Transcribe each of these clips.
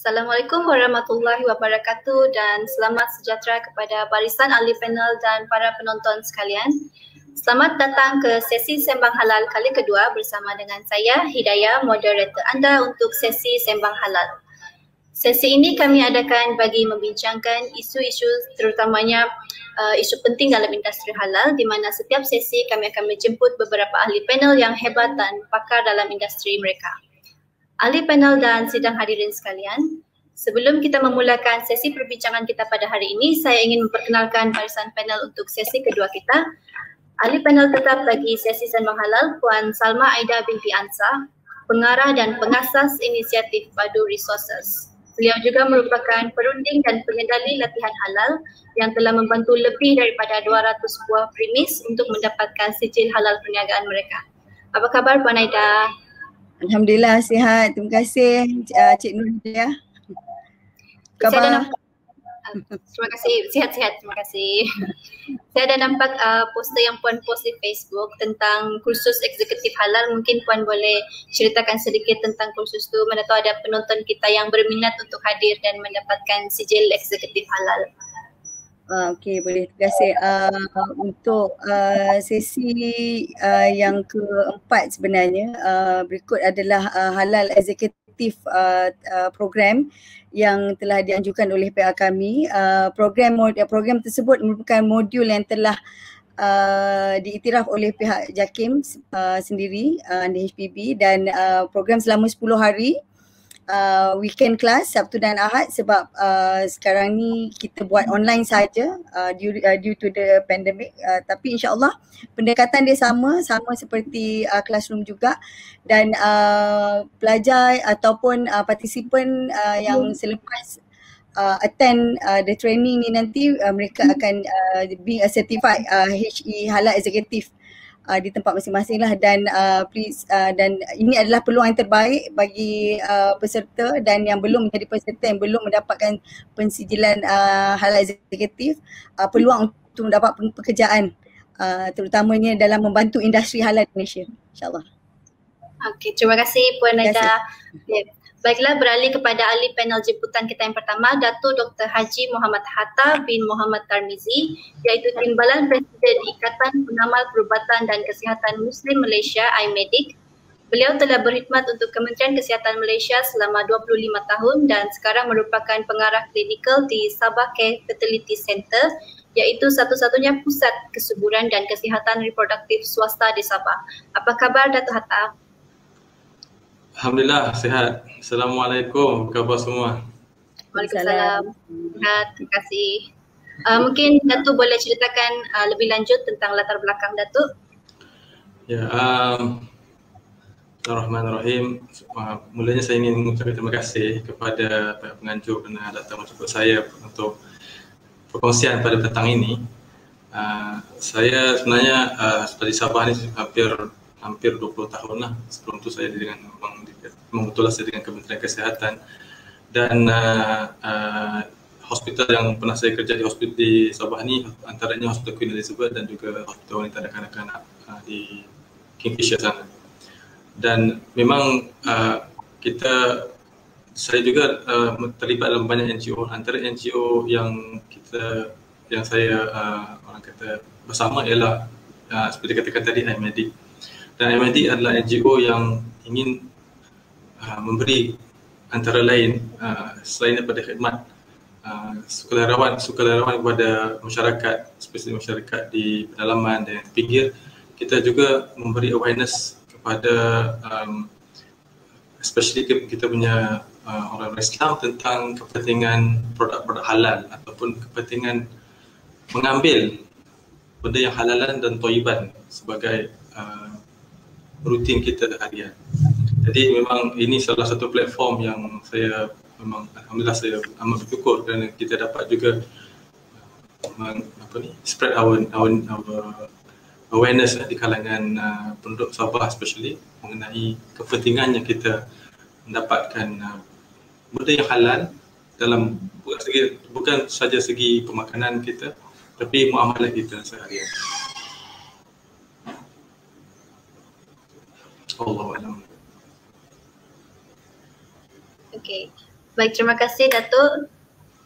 Assalamualaikum warahmatullahi wabarakatuh dan selamat sejahtera kepada barisan ahli panel dan para penonton sekalian. Selamat datang ke sesi Sembang Halal kali kedua bersama dengan saya Hidayah, moderator anda untuk sesi Sembang Halal. Sesi ini kami adakan bagi membincangkan isu-isu terutamanya isu penting dalam industri halal, di mana setiap sesi kami akan menjemput beberapa ahli panel yang hebat dan pakar dalam industri mereka. Ahli panel dan sidang hadirin sekalian, sebelum kita memulakan sesi perbincangan kita pada hari ini, saya ingin memperkenalkan barisan panel untuk sesi kedua kita. Ahli panel tetap bagi sesi Sembang Halal, Puan Salma Aida binti Ansar, pengarah dan pengasas inisiatif Badu Resources. Beliau juga merupakan perunding dan pengendali latihan halal yang telah membantu lebih daripada 200 buah premis untuk mendapatkan sijil halal perniagaan mereka. Apa khabar Puan Aida? Alhamdulillah sihat. Terima kasih Cik Nur Hidayah. Khabar? Terima kasih, sihat-sihat, terima kasih. Saya ada nampak poster yang Puan post di Facebook tentang kursus eksekutif halal. Mungkin Puan boleh ceritakan sedikit tentang kursus tu. Mana tahu ada penonton kita yang berminat untuk hadir dan mendapatkan sijil eksekutif halal. Okey, boleh. Terima kasih. Untuk sesi yang keempat sebenarnya, berikut adalah halal eksekutif program yang telah dianjurkan oleh pihak kami. Program tersebut merupakan modul yang telah diiktiraf oleh pihak JAKIM sendiri, HPB, dan program selama 10 hari. Weekend class Sabtu dan Ahad sebab sekarang ni kita buat online saja due to the pandemic, tapi insyaAllah pendekatan dia sama seperti classroom juga, dan pelajar ataupun participant yang selepas attend the training ni nanti mereka akan being a certified HE halal executive di tempat masing-masing lah, dan please dan ini adalah peluang yang terbaik bagi peserta dan yang belum menjadi peserta, yang belum mendapatkan pensijilan halal eksekutif, peluang untuk mendapat pekerjaan terutamanya dalam membantu industri halal Malaysia, insyaAllah. Okey, terima kasih Puan Aida. Baiklah, beralih kepada ahli panel jemputan kita yang pertama, Datuk Dr. Haji Muhammad Hatta bin Muhammad Tarmizi, iaitu Timbalan Presiden Ikatan Pengamal Perubatan dan Kesihatan Muslim Malaysia (IMEDIC). Beliau telah berkhidmat untuk Kementerian Kesihatan Malaysia selama 25 tahun dan sekarang merupakan pengarah klinikal di Sabah Care Fertility Center, iaitu satu-satunya pusat kesuburan dan kesihatan reproduktif swasta di Sabah. Apa khabar Datuk Hatta? Alhamdulillah, sihat. Assalamualaikum, apa khabar semua? Waalaikumsalam. Terima kasih. Mungkin Datuk boleh ceritakan lebih lanjut tentang latar belakang Datuk? Ya, Bismillahirrahmanirrahim. Mulanya saya ingin mengucapkan terima kasih kepada pihak penganjur kerana datang menjemput saya untuk perkongsian pada petang ini. Saya sebenarnya di Sabah ni hampir 20 tahun lah. Sebelum tu saya mengutulah saya dengan Kementerian Kesihatan, dan hospital yang pernah saya kerja di hospital di Sabah ni antaranya Hospital Queen Elizabeth dan juga Hospital Wanita dan Kanak-kanak di Kingfisher sana. Dan memang saya juga terlibat dalam banyak NGO. Antara NGO yang saya orang kata bersama ialah seperti katakan tadi IMEDIC. Dan IMEDIC adalah NGO yang ingin memberi antara lain selain daripada khidmat sukarelawan kepada masyarakat, spesial masyarakat di pedalaman dan pinggir, kita juga memberi awareness kepada especially kita punya orang Islam tentang kepentingan produk-produk halal ataupun kepentingan mengambil benda yang halalan dan thayyiban sebagai rutin kita harian. Jadi memang ini salah satu platform yang saya memang alhamdulillah saya amat bersyukur kerana kita dapat juga spread our awareness di kalangan penduduk Sabah especially mengenai kepentingannya kita mendapatkan benda yang halal dalam bukan saja segi pemakanan kita tapi muamalah kita seharian. Allahu a'lam. Okey. Baik, terima kasih Datuk.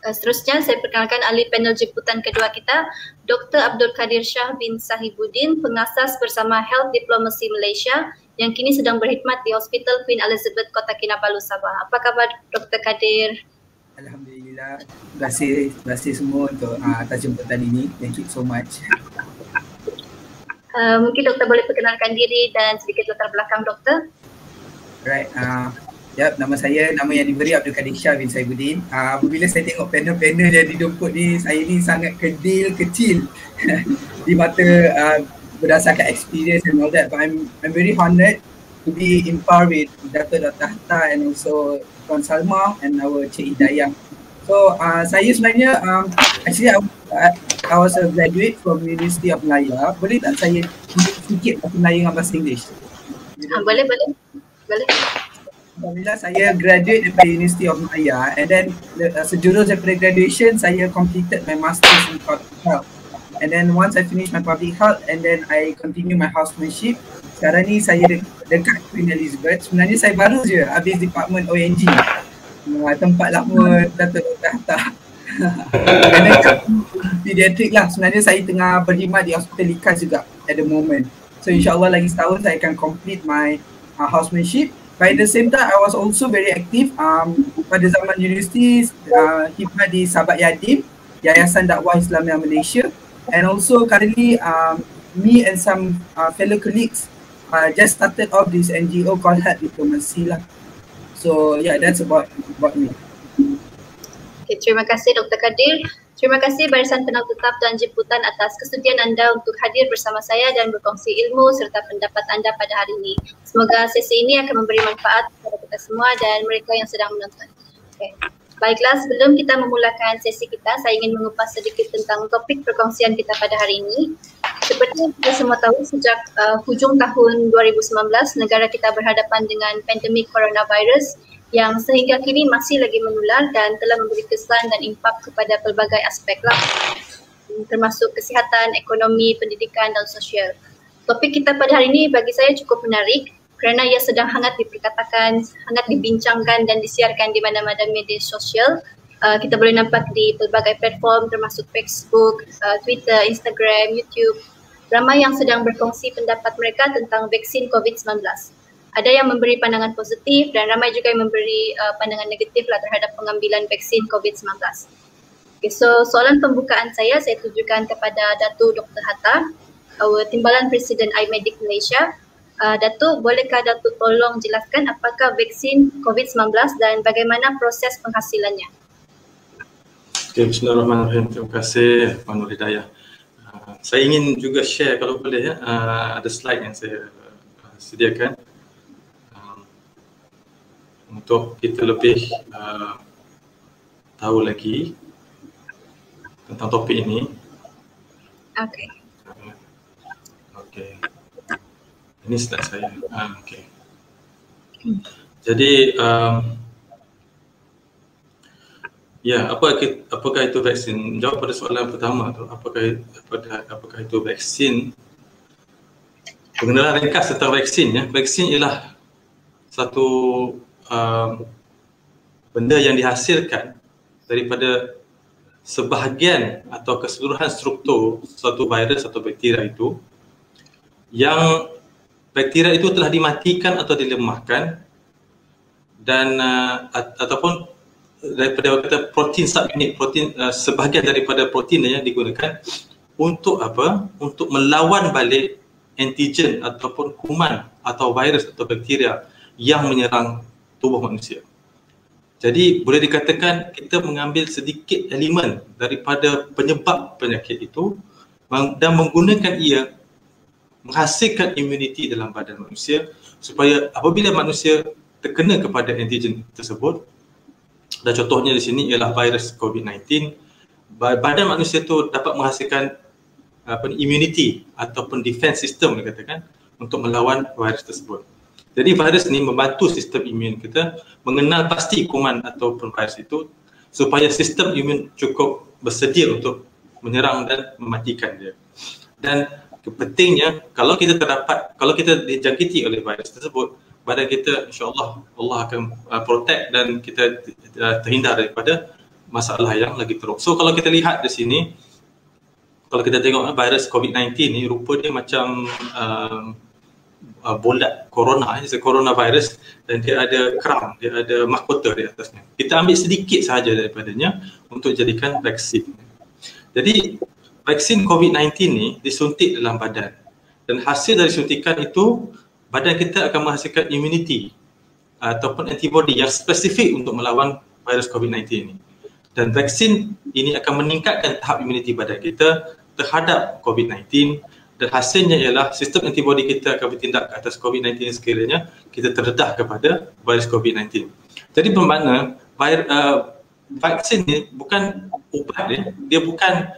Seterusnya saya perkenalkan ahli panel jemputan kedua kita, Dr. Abdul Kadir Shah bin Sahibuddin, pengasas bersama Health Diplomacy Malaysia yang kini sedang berkhidmat di Hospital Queen Elizabeth, Kota Kinabalu, Sabah. Apa khabar Dr. Kadir? Alhamdulillah. Terima kasih semua untuk atas jemputan ini. Thank you so much. Mungkin doktor boleh perkenalkan diri dan sedikit latar belakang doktor. Right. Nama saya, nama yang diberi Abdul Kadir Shah bin Sahibuddin. Apabila saya tengok panel-panel yang didomput ni, saya ni sangat kecil di mata berdasarkan experience and all that. But I'm very honoured to be in par with Dr. Hatta and also Tuan Salma and our Cik Hidayah. So saya sebenarnya actually I was a graduate from University of Malaya. Boleh tak saya sedikit bahasa Melayu dengan bahasa English? Boleh. Alhamdulillah, saya graduate daripada University of Malaya and then sejurus daripada graduation saya completed my masters in public health. And then once I finish my public health and then I continue my housemanship. Sekarang ni saya dekat Queen Elizabeth. Sebenarnya saya baru je habis department ONG. Tempat lama Datuk Hatta. And then pediatric lah. Sebenarnya saya tengah berkhidmat di Hospital Likas juga at the moment. So insyaAllah lagi setahun saya akan complete my housemanship. But at the same time, I was also very active pada zaman universiti, khidmat di Sahabat Yatim, Yayasan Dakwah Islamiyah Malaysia. And also currently, me and some fellow colleagues just started off this NGO called Health Diplomacy lah. So yeah, that's about me. Okay, terima kasih Dr. Kadir. Terima kasih Barisan Penal Tetap dan Jemputan atas kesudian anda untuk hadir bersama saya dan berkongsi ilmu serta pendapat anda pada hari ini. Semoga sesi ini akan memberi manfaat kepada kita semua dan mereka yang sedang menonton. Okay. Baiklah, sebelum kita memulakan sesi kita, saya ingin mengupas sedikit tentang topik perkongsian kita pada hari ini. Seperti yang kita semua tahu, sejak hujung tahun 2019, negara kita berhadapan dengan pandemik coronavirus yang sehingga kini masih lagi menular dan telah memberi kesan dan impak kepada pelbagai aspek lah, termasuk kesihatan, ekonomi, pendidikan dan sosial. Topik kita pada hari ini bagi saya cukup menarik kerana ia sedang hangat diperkatakan, hangat dibincangkan dan disiarkan di mana-mana media sosial. Kita boleh nampak di pelbagai platform termasuk Facebook, Twitter, Instagram, YouTube. Ramai yang sedang berkongsi pendapat mereka tentang vaksin COVID-19. Ada yang memberi pandangan positif dan ramai juga yang memberi pandangan negatif lah terhadap pengambilan vaksin COVID-19. Okay, so soalan pembukaan saya tujukan kepada Datuk Dr. Hatta, Timbalan Presiden iMedic Malaysia. Datuk, bolehkah Datuk tolong jelaskan apakah vaksin COVID-19 dan bagaimana proses penghasilannya? Okay, bismillahirrahmanirrahim. Terima kasih Puan Nur Hidayah. Saya ingin juga share kalau boleh ya, ada slide yang saya sediakan. Untuk kita lebih tahu lagi tentang topik ini. Okey. Okey. Ini slide saya. Okey. Jadi ya, apakah itu vaksin? Jawab pada soalan pertama tu, apakah itu vaksin? Pengenalan ringkas tentang vaksin ya. Vaksin ialah satu benda yang dihasilkan daripada sebahagian atau keseluruhan struktur suatu virus atau bakteria itu, yang bakteria itu telah dimatikan atau dilemahkan dan ataupun daripada kata protein subunit, sebahagian daripada proteinnya digunakan untuk apa? Untuk melawan balik antigen ataupun kuman atau virus atau bakteria yang menyerang tubuh manusia. Jadi boleh dikatakan kita mengambil sedikit elemen daripada penyebab penyakit itu dan menggunakan ia menghasilkan imuniti dalam badan manusia supaya apabila manusia terkena kepada antigen tersebut, dan contohnya di sini ialah virus COVID-19, badan manusia itu dapat menghasilkan imuniti ataupun defense system dikatakan untuk melawan virus tersebut. Jadi virus ni membantu sistem imun kita mengenal pasti kuman ataupun virus itu supaya sistem imun cukup bersedia untuk menyerang dan mematikan dia. Dan pentingnya kalau kita dijangkiti oleh virus tersebut, badan kita insya-Allah Allah akan protect dan kita terhindar daripada masalah yang lagi teruk. So kalau kita lihat di sini, kalau kita tengok virus COVID-19 ni rupa dia macam bola corona, coronavirus, dan dia ada crown, dia ada mahkota di atasnya. Kita ambil sedikit sahaja daripadanya untuk jadikan vaksin. Jadi vaksin COVID-19 ni disuntik dalam badan, dan hasil dari suntikan itu badan kita akan menghasilkan immunity ataupun antibody yang spesifik untuk melawan virus COVID-19 ini. Dan vaksin ini akan meningkatkan tahap immunity badan kita terhadap COVID-19, dan hasilnya ialah sistem antibody kita akan bertindak ke atas COVID-19 sekiranya kita terdedah kepada virus COVID-19. Jadi bermakna vaksin ni bukan ubat dia bukan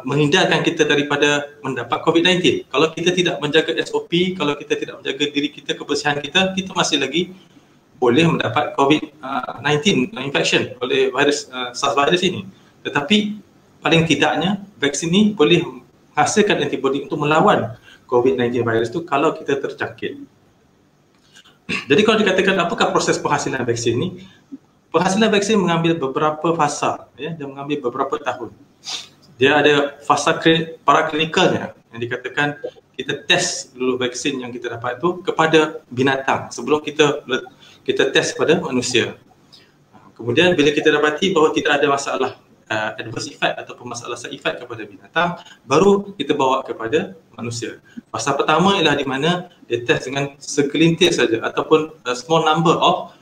menghindarkan kita daripada mendapat COVID-19. Kalau kita tidak menjaga SOP, kalau kita tidak menjaga diri kita, kebersihan kita, kita masih lagi boleh mendapat COVID-19 infection oleh virus SARS virus ini. Tetapi paling tidaknya vaksin ini boleh menghasilkan antibody untuk melawan COVID-19 virus itu kalau kita terjangkit. Jadi kalau dikatakan apakah proses penghasilan vaksin ini? Penghasilan vaksin mengambil beberapa fasa, ya, dan mengambil beberapa tahun. Dia ada fasa paraklinikalnya yang dikatakan kita test dulu vaksin yang kita dapat itu kepada binatang sebelum kita test pada manusia. Kemudian bila kita dapati bahawa tidak ada masalah adverse effect ataupun masalah side effect kepada binatang, baru kita bawa kepada manusia. Fasa pertama ialah di mana dia test dengan segelintir saja ataupun a small number of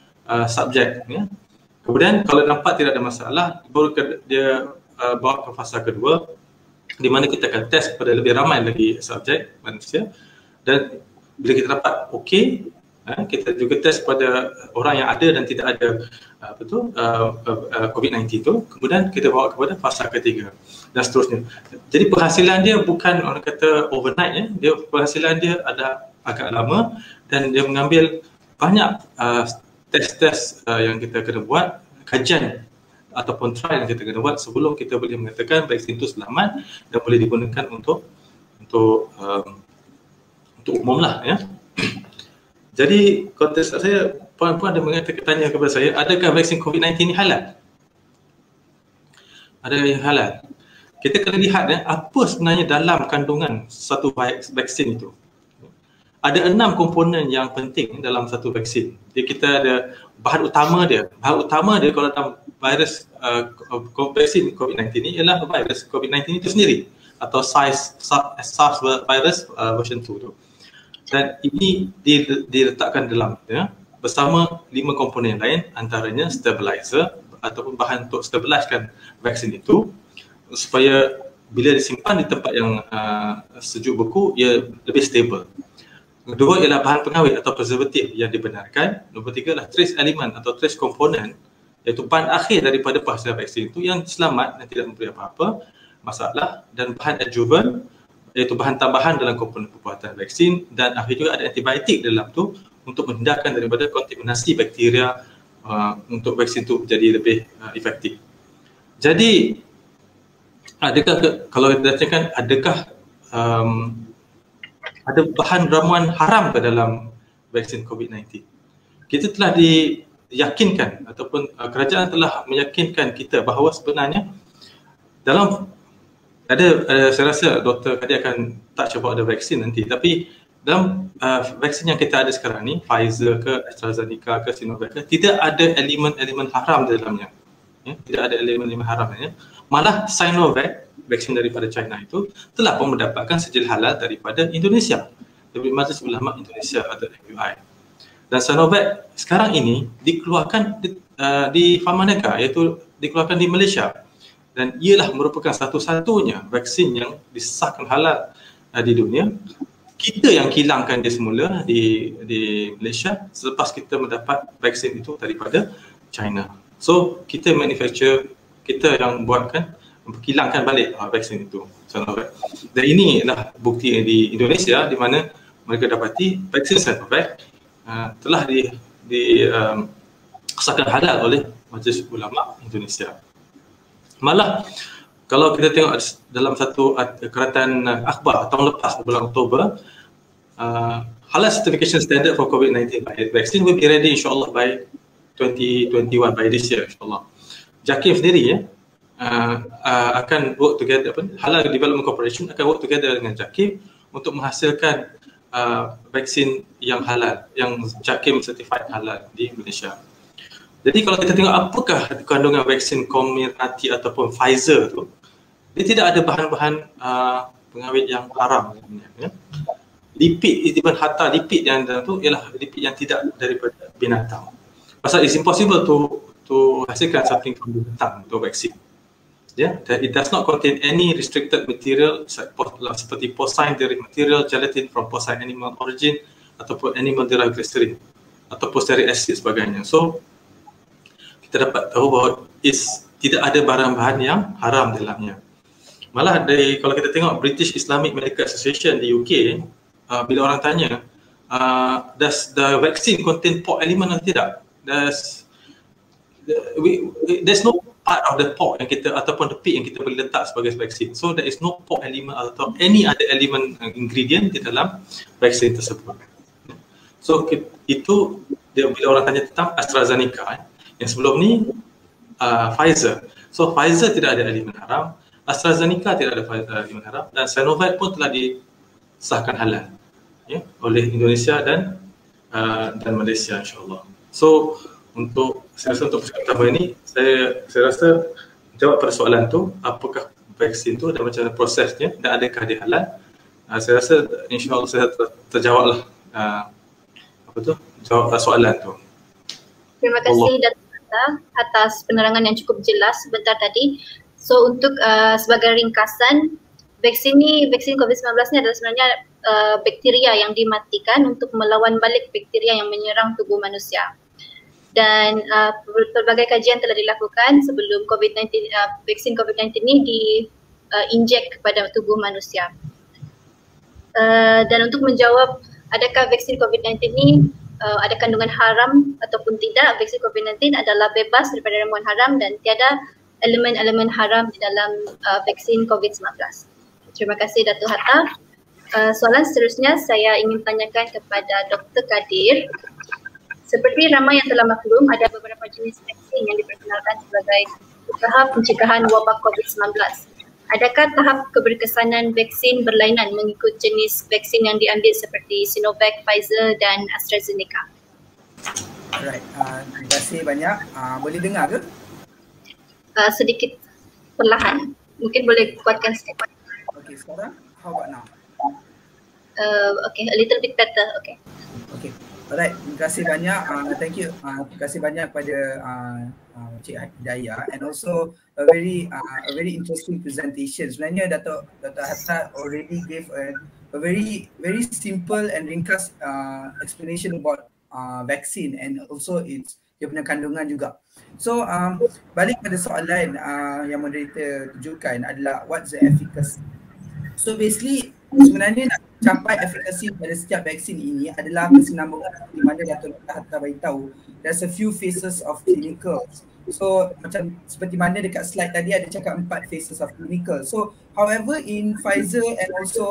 subject. Ya. Kemudian kalau nampak tidak ada masalah, baru dia bawa ke fasa kedua di mana kita akan test kepada lebih ramai lagi subjek manusia, dan bila kita dapat okey, kita juga test pada orang yang ada dan tidak ada COVID-19 itu, kemudian kita bawa kepada fasa ketiga dan seterusnya. Jadi penghasilan dia bukan orang kata overnight, ya. Dia penghasilan dia ada agak lama dan dia mengambil banyak test-test yang kita kena buat, kajian ataupun trial yang kita kena buat sebelum kita boleh mengatakan vaksin itu selamat dan boleh digunakan untuk umum lah, ya. Jadi konteks saya, puan-puan ada mengatakan, tanya kepada saya, adakah vaksin COVID-19 ini halal? Adakah yang halal? Kita kena lihat apa sebenarnya dalam kandungan satu vaksin itu. Ada 6 komponen yang penting dalam satu vaksin. Jadi kita ada bahan utama dia. Bahan utama dia kalau dalam virus vaksin COVID-19 ini ialah virus COVID-19 itu sendiri atau SARS virus version 2 tu. Dan ini diletakkan dalam bersama 5 komponen lain, antaranya stabilizer ataupun bahan untuk stabiliskan vaksin itu supaya bila disimpan di tempat yang sejuk beku ia lebih stabil. Kedua ialah bahan pengawet atau preservatif yang dibenarkan. Nombor 3 adalah trace element atau trace komponen, iaitu bahan akhir daripada penghasilan vaksin itu yang selamat dan tidak memberi apa-apa masalah, dan bahan adjuvan iaitu bahan tambahan dalam komponen pembuatan vaksin, dan akhir juga ada antibiotik dalam tu untuk menghindarkan daripada kontaminasi bakteria untuk vaksin itu menjadi lebih efektif. Jadi adakah kalau kita katakan adakah ada bahan ramuan haram ke dalam vaksin COVID-19? Kita telah diyakinkan ataupun kerajaan telah meyakinkan kita bahawa sebenarnya dalam saya rasa Dr. Kadi akan touch about the vaksin nanti, tapi dalam vaksin yang kita ada sekarang ni, Pfizer ke, AstraZeneca ke, Sinovac ke, tidak ada elemen-elemen haram di dalamnya. Ya, tidak ada elemen-elemen haram dalamnya. Malah Sinovac, vaksin daripada China itu, telah pun mendapatkan sijil halal daripada Indonesia, dari Majlis Ulama Indonesia atau MUI. Dan Sinovac sekarang ini dikeluarkan di Pharmaneka, iaitu dikeluarkan di Malaysia. Dan ialah merupakan satu-satunya vaksin yang disahkan halal di dunia. Kita yang hilangkan dia semula di Malaysia selepas kita mendapat vaksin itu daripada China. So kita manufacture, kita yang buatkan, hilangkan balik vaksin itu. Dan ini adalah bukti di Indonesia di mana mereka dapati vaksin Sinovac telah disahkan halal oleh Majlis Ulama Indonesia. Malah kalau kita tengok dalam satu keratan akhbar tahun lepas bulan Oktober, halal certification standard for COVID-19 vaccine will be ready insyaAllah by 2021, by this year insyaAllah. JAKIM sendiri akan work together, Halal Development Corporation akan work together dengan JAKIM untuk menghasilkan vaksin yang halal, yang JAKIM certified halal di Malaysia. Jadi kalau kita tengok apakah kandungan vaksin Comirnaty ataupun Pfizer tu, dia tidak ada bahan-bahan pengawet yang haram sebenarnya. Lipid, even hatta lipid yang dalam tu ialah lipid yang tidak daripada binatang. Pasal it's impossible to hasilkan something from binatang untuk vaksin. It does not contain any restricted material seperti porcine derived material, gelatin from porcine animal origin ataupun animal derived glycerin ataupun stearic acid sebagainya. So kita dapat tahu bahawa tidak ada barang-bahan yang haram dalamnya. Malah kalau kita tengok British Islamic Medical Association di UK, bila orang tanya, does the vaccine contain pork element atau tidak? There's no part of the pork yang kita ataupun the pig yang kita boleh letak sebagai vaksin. So there is no pork element atau any other element ingredient di dalam vaksin tersebut. So itu dia bila orang tanya tentang AstraZeneca, yang sebelum ni Pfizer. So Pfizer tidak ada elemen haram, AstraZeneca tidak ada elemen haram, dan Sinovac pun telah disahkan halal oleh Indonesia dan Malaysia insyaAllah. So saya rasa untuk pertama ini saya rasa jawab pada soalan tu, apakah vaksin tu dan macam mana prosesnya dan adakah dia halal. Saya rasa insyaAllah saya terjawablah jawab soalan tu. Terima kasih Datuk atas penerangan yang cukup jelas sebentar tadi. So untuk sebagai ringkasan, vaksin COVID-19 ni adalah sebenarnya bakteria yang dimatikan untuk melawan balik bakteria yang menyerang tubuh manusia. Dan pelbagai kajian telah dilakukan sebelum vaksin COVID-19 ini diinjek kepada tubuh manusia. Dan untuk menjawab adakah vaksin COVID-19 ini ada kandungan haram ataupun tidak, vaksin COVID-19 adalah bebas daripada ramuan haram dan tiada elemen-elemen haram di dalam vaksin COVID-19. Terima kasih Datuk Hatta. Soalan seterusnya saya ingin tanyakan kepada Dr. Kadir. Seperti ramai yang telah maklum, ada beberapa jenis vaksin yang diperkenalkan sebagai usaha pencegahan wabak COVID-19. Adakah tahap keberkesanan vaksin berlainan mengikut jenis vaksin yang diambil seperti Sinovac, Pfizer dan AstraZeneca? Alright, terima kasih banyak. Boleh dengar ke? Sedikit perlahan. Mungkin boleh kuatkan sedikit. Okay, sekarang? How about now? Okay, a little bit better. Okay. Okay. Alright, terima kasih banyak. Thank you. Terima kasih banyak kepada Cik Hidayah, and also a very interesting presentation. Sebenarnya Datuk Hatta already gave a very simple and ringkas explanation about vaccine and also dia punya kandungan juga. So balik pada soalan yang moderator tunjukkan adalah what's the efficacy. So basically sebenarnya nak capai efikasi pada setiap vaksin ini adalah kesinambungan di mana Datuk Hatta beritahu there's a few phases of clinical. So macam seperti mana dekat slide tadi ada cakap 4 phases of clinical. So however in Pfizer and also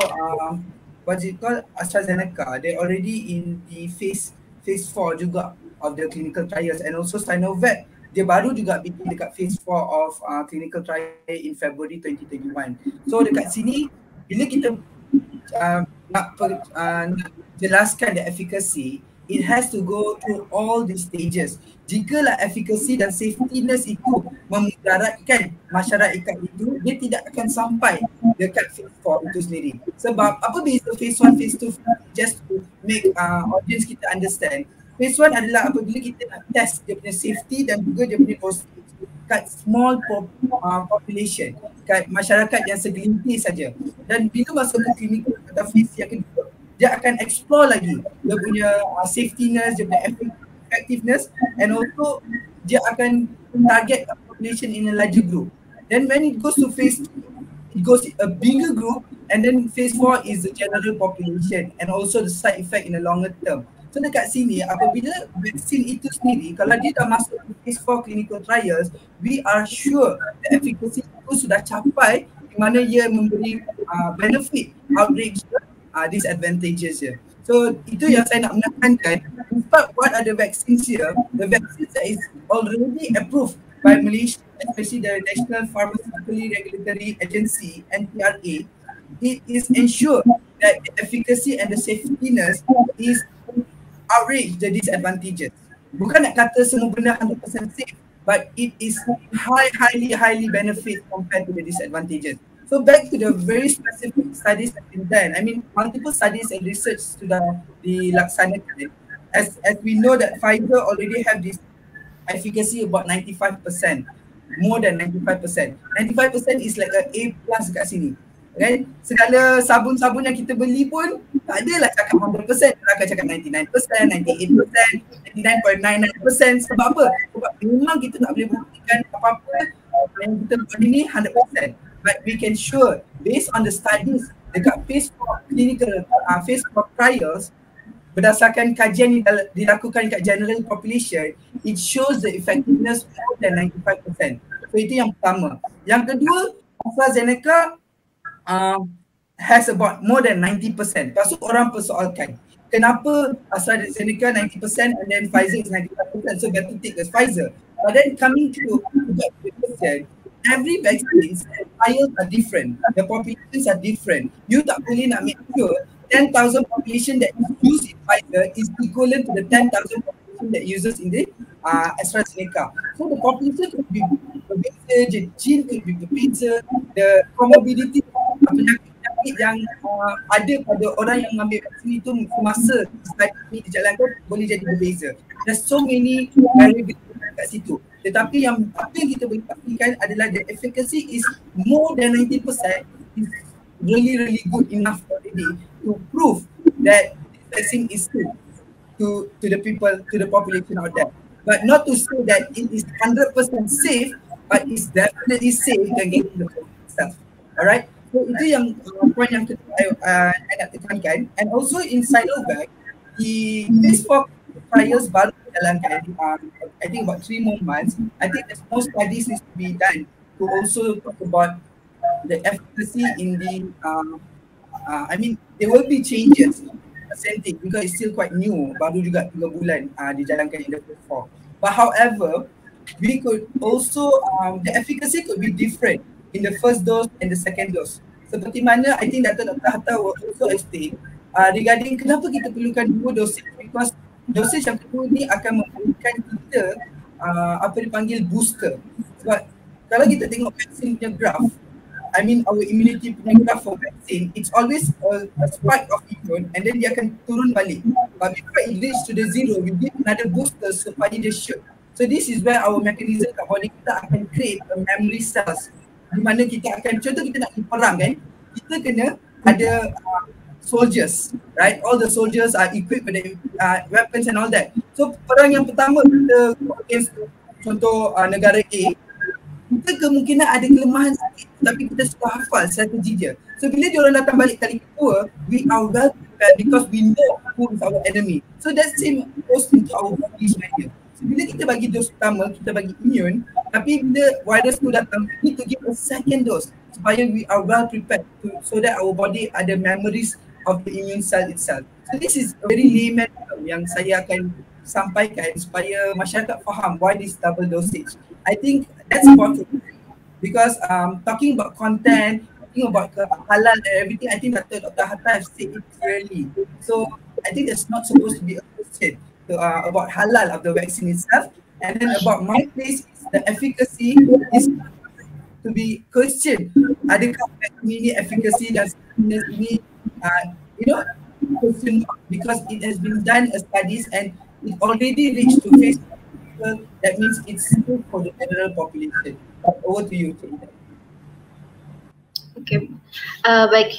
AstraZeneca, they already in the phase 4 juga of the clinical trials, and also Sinovac dia baru juga bikin dekat phase 4 of clinical trial in February 2021. So dekat sini bila kita nak jelaskan the efficacy, it has to go through all the stages. Jikalau efficacy dan safetyness itu memudaratkan masyarakat itu, dia tidak akan sampai dekat phase 4 itu sendiri. Sebab apa beza phase 1, phase 2, just to make audience kita understand. Phase 1 adalah apabila kita nak test dia punya safety dan juga dia punya positif kat small population, kat masyarakat yang segelintir saja. Dan bila masuk ke klinik atau phase yang kedua, dia akan explore lagi dia punya safetyness, dia punya effectiveness, and also dia akan target population in a larger group. Then when it goes to phase 2, it goes a bigger group, and then phase 4 is the general population and also the side effect in the longer term. So dekat sini apabila vaksin itu sendiri, kalau dia dah masuk ke phase 4 clinical trials, we are sure the efficacy itu sudah capai di mana ia memberi benefit outreach disadvantages je. So itu yang saya nak menekankan. In fact, what are the vaccines here? The vaccines that is already approved by Malaysia, especially the National Pharmaceutically Regulatory Agency, NPRA, it is ensured that the efficacy and the safetiness is outreach the disadvantages. Bukan nak kata semua benda 100% safe, but it is highly benefit compared to the disadvantages. So back to the very specific studies that have been done. I mean, multiple studies and research sudah dilaksanakan. As we know that Pfizer already have this efficacy about 95%, more than 95%. 95% is like a A+ kat sini. Right? Segala sabun-sabun yang kita beli pun tak adalah cakap 100%, akan cakap 99%, 98%, 99.99%. Sebab apa? Sebab memang kita tak boleh buktikan apa-apa yang kita buat ini 100%. But we can show based on the studies dekat phase 4 clinical, phase 4 trials, berdasarkan kajian yang dilakukan kat general population, it shows the effectiveness more than 95%. So itu yang pertama. Yang kedua, AstraZeneca has about more than 90%. Lepas tu orang persoalkan, kenapa AstraZeneca 90% and then Pfizer is 95%, so better take as Pfizer. But then coming to the question, every vaccine trials are different, the populations are different. You tak boleh nak make sure 10,000 population that use in Pfizer is equivalent to the 10,000 population that uses in the AstraZeneca. So the population could be berbeza, the gene could be berbeza, the comorbidity penyakit yang ada pada orang yang mengambil vaksin itu semasa study ini dijalankan boleh jadi berbeza. There's so many variables kat situ. Tetapi apa yang kita boleh pastikan adalah the efficacy is more than 90%, is really good enough already to prove that this vaccine is safe to the people, to the population out there. But not to say that it is 100% safe, but it's definitely safe against the COVID itself. Alright? So itu yang point yang I nak tekankan. And also in Sinovac, the phase 4 trials baru dijalankan, I think about 3 more months. I think there's more studies needs to be done to also talk about the efficacy in the, I mean, there will be changes percentage because it's still quite new, baru juga 3 bulan dijalankan in the phase 4. But however, we could also, the efficacy could be different in the first dose and the second dose. Seperti mana I think Dr. Hatta will also explain regarding kenapa kita perlukan 2 dosage, because dosage yang kedua ni akan memberikan kita apa dipanggil booster. Sebab kalau kita tengok vaksin punya graph, I mean our immunity punya graph for vaccine, it's always a spike of immune and then dia akan turun balik. But before it reach to the zero, we give another booster supaya dia shoot. So this is where our mechanism kat body kita akan create a memory cells, di mana kita akan, contoh kita nak perang kan, kita kena ada soldiers, right? All the soldiers are equipped with weapons and all that. So perang yang pertama kita against contoh negara A, kita kemungkinan ada kelemahan sikit, tapi kita sudah hafal strategi dia. So bila diorang datang balik kali kedua, we are well prepared because we know who is our enemy. So that same goes into our body measure. So bila kita bagi dos pertama, kita bagi immune, tapi bila virus tu datang, we need to give a second dose supaya we are well prepared so that our body ada memories of the immune cell itself. So this is a very layman yang saya akan sampaikan supaya masyarakat faham why this double dosage. I think that's important because talking about content, talking about halal and everything, I think Dr. Hatta has said it clearly. So I think there's not supposed to be a question about halal of the vaccine itself, and then about my place, the efficacy is to be questioned. Adakah vaccine ini efficacy dan ini question mark, because it has been done as studies and it already reached to phase 4. That means it's good for the general population. Over to you, Cik. Okay, baik.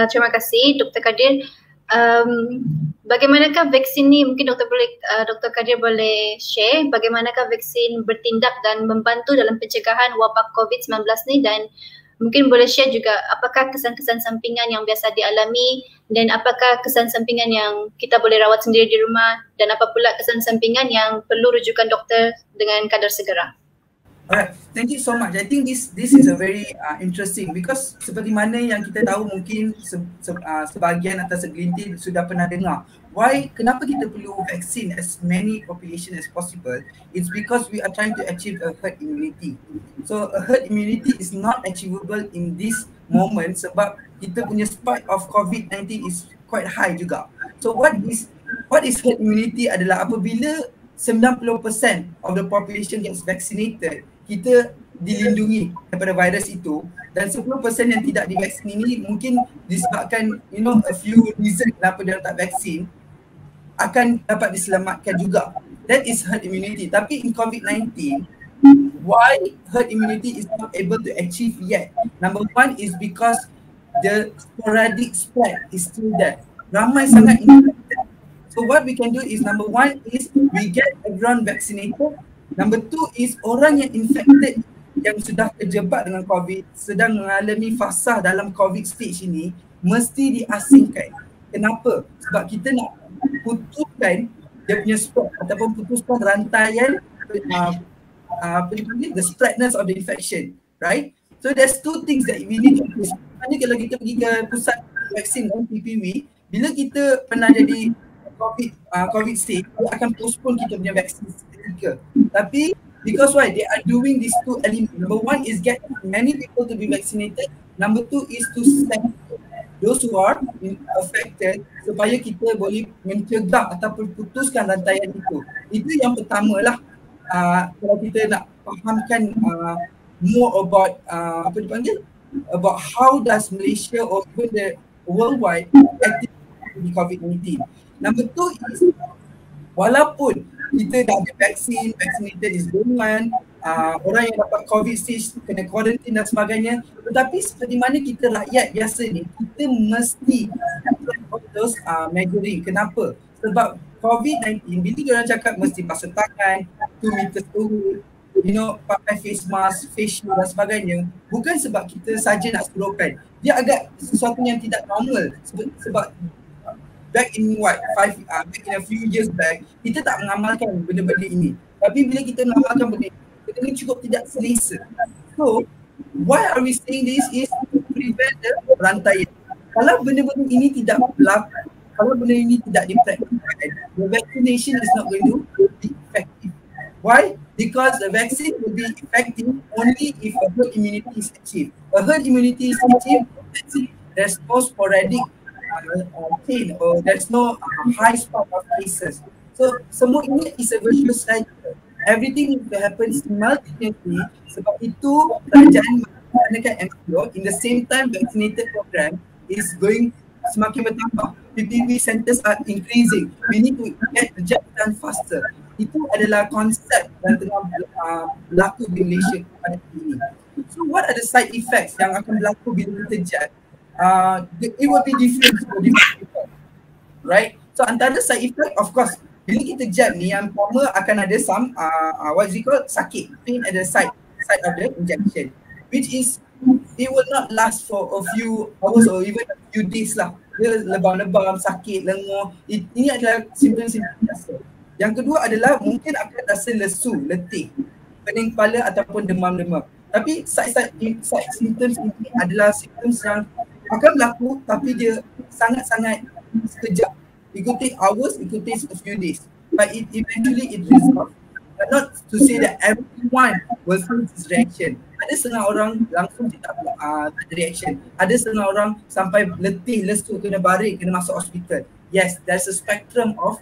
Terima kasih Dr. Kadir. Bagaimanakah vaksin ni, mungkin Dr. Kadir boleh share bagaimanakah vaksin bertindak dan membantu dalam pencegahan wabak COVID-19 ni, dan mungkin boleh share juga apakah kesan-kesan sampingan yang biasa dialami dan apakah kesan sampingan yang kita boleh rawat sendiri di rumah, dan apa pula kesan sampingan yang perlu rujukan doktor dengan kadar segera. Alright, thank you so much. I think this is a very interesting because seperti mana yang kita tahu mungkin sebahagian atau segelintir sudah pernah dengar. Kenapa kita perlu vaksin as many population as possible? It's because we are trying to achieve a herd immunity. So a herd immunity is not achievable in this moment sebab kita punya spike of COVID-19 is quite high juga. So what is herd immunity adalah apabila 90% of the population gets vaccinated, kita dilindungi daripada virus itu, dan 10% yang tidak divaksin ini mungkin disebabkan a few reason kenapa dia tak vaksin akan dapat diselamatkan juga. That is herd immunity. Tapi in COVID-19, why herd immunity is not able to achieve yet? Number one is because the sporadic spread is still there. Ramai sangat infected. So what we can do is, number one is we get everyone vaccinated. Number two is orang yang infected yang sudah terjebak dengan COVID, sedang mengalami fasa dalam COVID stage ini, mesti diasingkan. Kenapa? Sebab kita nak putuskan dia punya spread ataupun putuskan rantaian the spreadness of the infection, right? So there's two things that we need to do. Sebenarnya kalau kita pergi ke pusat vaksin PPV, bila kita pernah jadi COVID stage, dia akan postpone kita punya vaksin ketika. Tapi because why? They are doing these two elements. Number one is get many people to be vaccinated. Number two is to send those who are affected supaya kita boleh mencegah ataupun putuskan rantaian itu. Itu yang pertama lah. Kalau kita nak fahamkan more about about how does Malaysia or even the worldwide active with COVID-19. Number two is, walaupun kita dah ada vaccinated is going on, orang yang dapat COVID stage kena quarantine dan sebagainya, tetapi seperti mana kita rakyat biasa ni, kita mesti those measuring. Kenapa? Sebab COVID-19, bila diorang cakap mesti basuh tangan, 2 meter away, pakai face mask, face shield dan sebagainya, bukan sebab kita saja nak suruhkan. Dia agak sesuatu yang tidak normal sebab back in a few years back, kita tak mengamalkan benda-benda ini. Tapi bila kita mengamalkan benda ini, kita ni cukup tidak selesa. So, why are we saying this is to prevent the rantaian. Kalau benda-benda ini tidak berlaku, kalau benda ini tidak dipraktikkan, the vaccination is not going to be effective. Why? Because the vaccine will be effective only if a herd immunity is achieved. A herd immunity is achieved, there's no sporadic chain or there's no high spike of cases. So semua ini is a virtuous cycle. Everything needs to happen simultaneously. Sebab itu kerajaan mengadakan MCO, in the same time vaccinated program is going semakin bertambah. PPV centers are increasing. We need to get the job done faster. Itu adalah konsep yang tengah berlaku di Malaysia pada ini. So what are the side effects yang akan berlaku bila kita jab? It will be different for different people, right? So antara side effect, of course, bila kita jab ni, yang pertama akan ada some what is it called, sakit, pain at the side of the injection, which is it will not last for a few hours or even a few days lah. Dia lebam-lebam, sakit, lenguh. Ini adalah simptom-simptom biasa. Yang kedua adalah mungkin akan rasa lesu, letih, pening kepala ataupun demam-demam. Tapi side symptoms ini adalah symptoms yang akan berlaku tapi dia sangat-sangat sekejap. It could take hours, it could take a few days, but eventually it resolves. But not to say that everyone will feel this reaction. Ada setengah orang langsung tak ada reaction. Ada setengah orang sampai letih, lesu, kena baring, kena masuk hospital. Yes, there's a spectrum of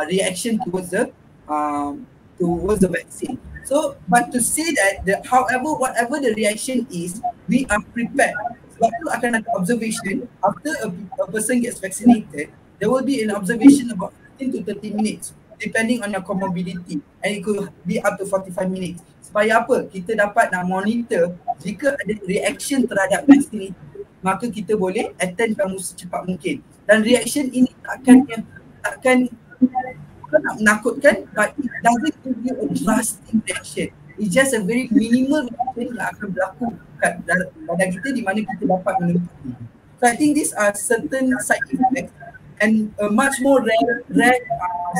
reaction towards the vaccine. So, but to say that whatever the reaction is, we are prepared. Sebab tu akan ada observation after a person gets vaccinated. There will be an observation about 15 to 30 minutes depending on your comorbidity, and it could be up to 45 minutes. Supaya apa? Kita dapat nak monitor jika ada reaction terhadap vaksin itu, maka kita boleh attend kamu secepat mungkin. Dan reaction ini takkan bukan nak menakutkan, but it doesn't give you a drastic reaction. It's just a very minimal reaction yang akan berlaku kat badan kita di mana kita dapat menentukan. So I think these are certain side effects. and much more rare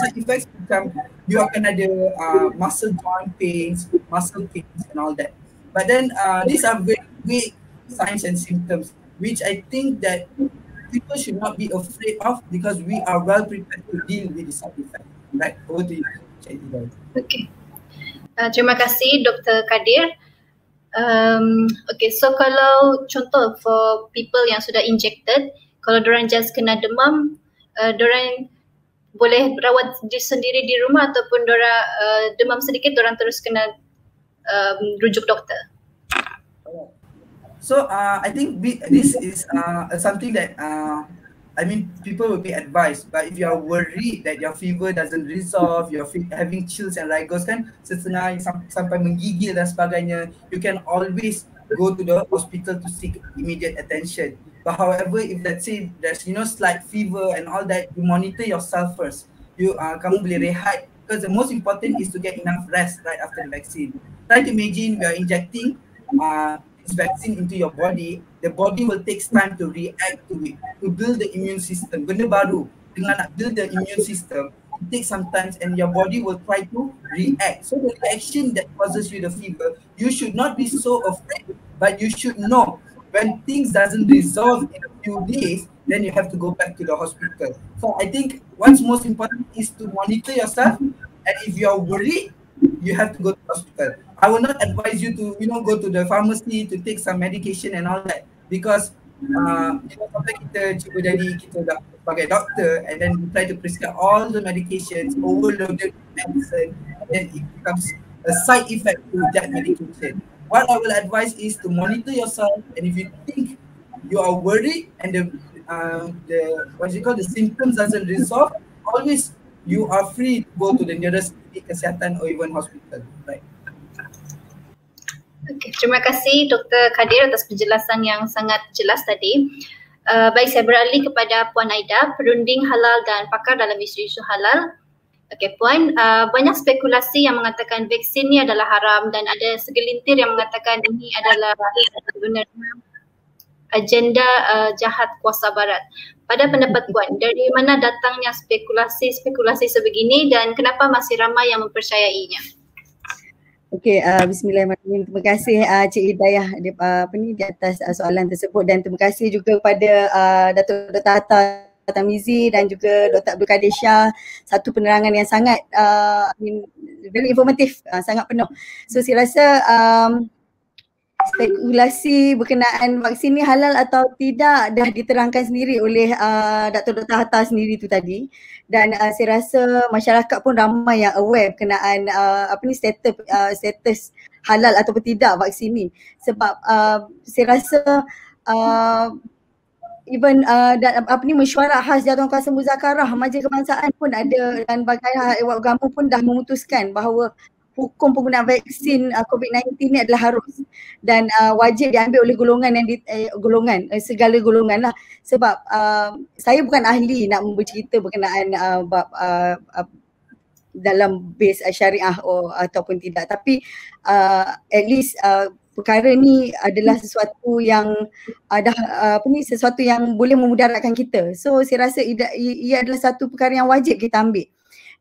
side effects macam you akan ada muscle joint pains, muscle pains and all that. But then these are very vague signs and symptoms which I think that people should not be afraid of because we are well prepared to deal with the side effect. Right, over to you, Cik Hidayah. Okay. Terima kasih Dr. Kadir. Okay, so kalau contoh for people yang sudah injected, kalau diorang just kena demam, diorang boleh rawat diri sendiri di rumah ataupun diorang demam sedikit, diorang terus kena rujuk doktor. So I think this is something that I mean people will be advised, but if you are worried that your fever doesn't resolve, you're having chills and rigors kan setengah sampai menggigil dan sebagainya, you can always go to the hospital to seek immediate attention. But however, if let's say there's slight fever and all that, you monitor yourself first. Kamu boleh rehat because the most important is to get enough rest right after the vaccine. Try to imagine we are injecting this vaccine into your body, the body will take time to react to it, to build the immune system. Benda baru, dengan nak build the immune system, it takes some time and your body will try to react. So the reaction that causes you the fever, you should not be so afraid, but you should know when things doesn't resolve in a few days, then you have to go back to the hospital. So I think what's most important is to monitor yourself, and if you're worried, you have to go to the hospital. I will not advise you to go to the pharmacy to take some medication and all that because sampai kita cuba jadi kita sebagai doctor and then we try to prescribe all the medications, overloaded medicine, and then it becomes a side effect to that medication. What I will advise is to monitor yourself, and if you think you are worried and the symptoms doesn't resolve, always you are free to go to the nearest kesihatan or even hospital, right? Okay, terima kasih Dr. Kadir atas penjelasan yang sangat jelas tadi. Baik, saya beralih kepada Puan Aida, perunding halal dan pakar dalam isu-isu halal. Okay, Puan, banyak spekulasi yang mengatakan vaksin ni adalah haram dan ada segelintir yang mengatakan ini adalah sebenarnya agenda jahat kuasa barat. Pada pendapat Puan, dari mana datangnya spekulasi sebegini dan kenapa masih ramai yang mempercayainya? Okey, bismillahirrahmanirrahim. Terima kasih Cik Hidayah di atas soalan tersebut dan terima kasih juga kepada Datuk Dr. Hatta Tamizi dan juga Dr. Abdul Kadir Shah, satu penerangan yang sangat very informatif, sangat penuh. So saya rasa spekulasi berkenaan vaksin ni halal atau tidak dah diterangkan sendiri oleh Dr. Hatta sendiri tu tadi, dan saya rasa masyarakat pun ramai yang aware berkenaan status halal ataupun tidak vaksin ni, sebab saya rasa even mesyuarat khas Jawatan Kuasa Muzakarah Majlis Kebangsaan pun ada, dan Bagai Agama pun dah memutuskan bahawa hukum penggunaan vaksin COVID-19 ni adalah harus dan wajib diambil oleh golongan yang segala golongan lah, sebab saya bukan ahli nak bercerita berkenaan dalam base syariah ataupun tidak, tapi at least perkara ni adalah sesuatu yang sesuatu yang boleh memudaratkan kita. So saya rasa ia adalah satu perkara yang wajib kita ambil.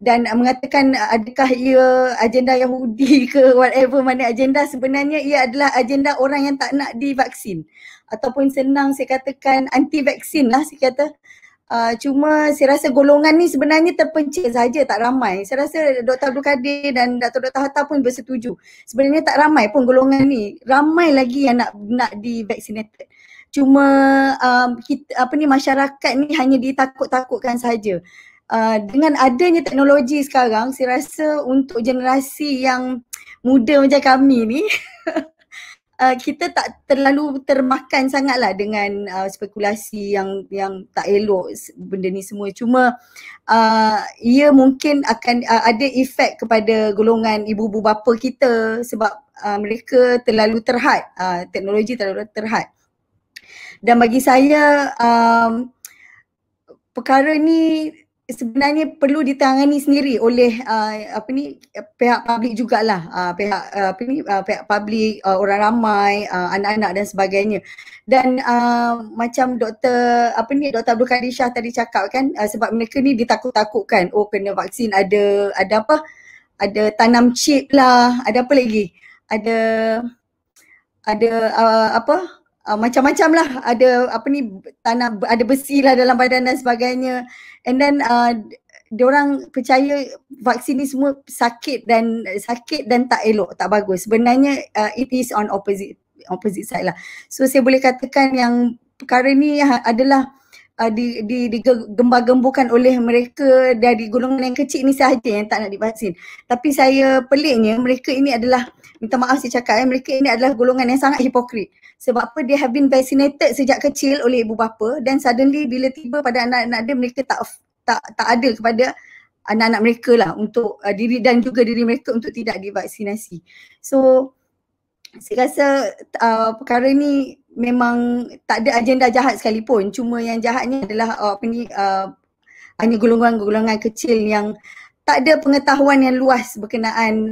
Dan mengatakan adakah ia agenda Yahudi ke whatever mana agenda, sebenarnya ia adalah agenda orang yang tak nak divaksin ataupun senang saya katakan anti vaksin lah saya kata. Cuma saya rasa golongan ni sebenarnya terpencil saja, tak ramai. Saya rasa Dr. Abdul Kadir dan Dr. Hatta pun bersetuju. Sebenarnya tak ramai pun golongan ni. Ramai lagi yang nak di-vaccinated. Cuma masyarakat ni hanya ditakut-takutkan saja. Dengan adanya teknologi sekarang, saya rasa untuk generasi yang muda macam kami ni kita tak terlalu termakan sangatlah dengan spekulasi yang tak elok benda ni semua. Cuma ia mungkin akan ada efek kepada golongan ibu-ibu bapa kita sebab mereka terlalu terhad, teknologi terlalu terhad. Dan bagi saya perkara ni sebenarnya perlu ditangani sendiri oleh pihak publik jugalah, pihak publik, orang ramai, anak-anak dan sebagainya. Dan macam Dr. Abdul Kadir Shah tadi cakap kan, sebab mereka ni ditakut-takutkan, oh kena vaksin ada tanam chip lah, ada apa lagi, ada macam-macam lah, ada besi lah dalam badan dan sebagainya. And then diorang percaya vaksin ni semua sakit dan tak elok, tak bagus. Sebenarnya it is on opposite side lah. So saya boleh katakan yang perkara ni adalah digembar-gemburkan oleh mereka dari golongan yang kecil ni sahaja yang tak nak divaksin. Tapi saya peliknya mereka ini adalah, minta maaf saya cakap, mereka ini adalah golongan yang sangat hipokrit. Sebab apa, they have been vaccinated sejak kecil oleh ibu bapa, dan suddenly bila tiba pada anak-anak dia, mereka tak ada kepada anak-anak mereka lah untuk diri dan juga diri mereka untuk tidak divaksinasi. So saya rasa perkara ni memang tak ada agenda jahat sekalipun, cuma yang jahatnya adalah hanya golongan-golongan kecil yang tak ada pengetahuan yang luas berkenaan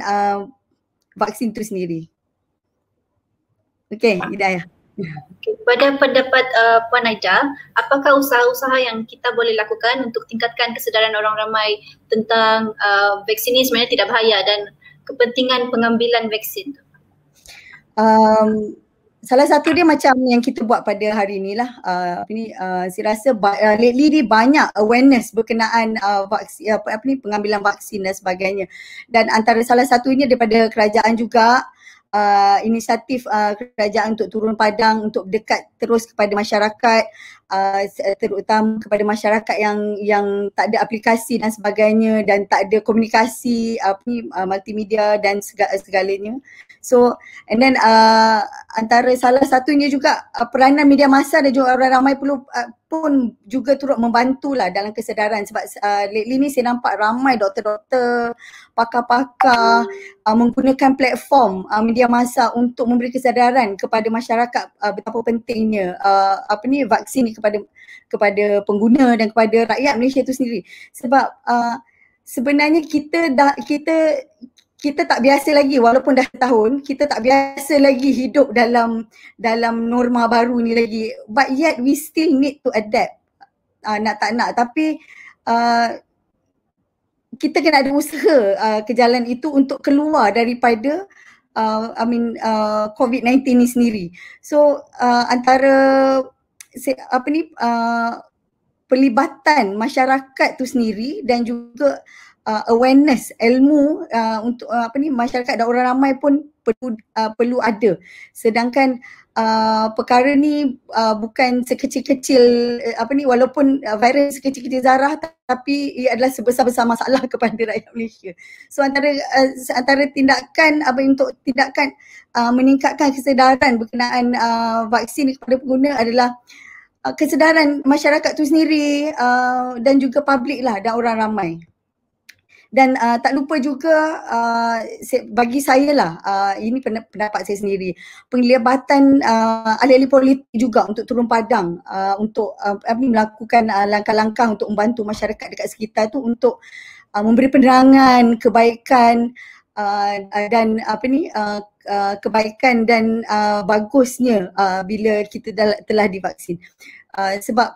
vaksin itu sendiri. Okey, Hidayah. Okay. Pada pendapat Puan Aida, apakah usaha-usaha yang kita boleh lakukan untuk tingkatkan kesedaran orang ramai tentang vaksin ini sebenarnya tidak bahaya dan kepentingan pengambilan vaksin? Salah satu dia macam yang kita buat pada hari ni lah. Saya rasa lately ni banyak awareness berkenaan pengambilan vaksin dan sebagainya. Dan antara salah satunya daripada kerajaan juga, inisiatif kerajaan untuk turun padang untuk dekat terus kepada masyarakat, terutama kepada masyarakat yang tak ada aplikasi dan sebagainya dan tak ada komunikasi multimedia dan segalanya. So and then antara salah satunya juga peranan media massa dan juga orang ramai pun juga turut membantulah dalam kesedaran, sebab lately ni saya nampak ramai doktor-doktor, pakar-pakar menggunakan platform media massa untuk memberi kesedaran kepada masyarakat betapa pentingnya vaksin ni kepada pengguna dan kepada rakyat Malaysia itu sendiri. Sebab sebenarnya kita tak biasa lagi, walaupun dah tahun, kita tak biasa lagi hidup dalam norma baru ni lagi, but yet we still need to adapt, nak tak nak. Tapi kita kena ada usaha ke jalan itu untuk keluar daripada COVID-19 ni sendiri. So antara pelibatan masyarakat tu sendiri dan juga awareness, ilmu untuk masyarakat dan orang ramai pun perlu ada. Sedangkan perkara ni bukan sekecil-kecil walaupun virus sekecil-kecil zarah, tapi ia adalah sebesar-besar masalah kepada rakyat Malaysia. So antara tindakan untuk tindakan meningkatkan kesedaran berkenaan vaksin kepada pengguna adalah kesedaran masyarakat tu sendiri dan juga publik lah dan orang ramai. Dan tak lupa juga bagi saya lah, ini pendapat saya sendiri, penglibatan ahli-ahli politik juga untuk turun padang untuk melakukan langkah-langkah untuk membantu masyarakat dekat sekitar tu untuk memberi penerangan kebaikan dan kebaikan dan bagusnya bila kita telah divaksin. Sebab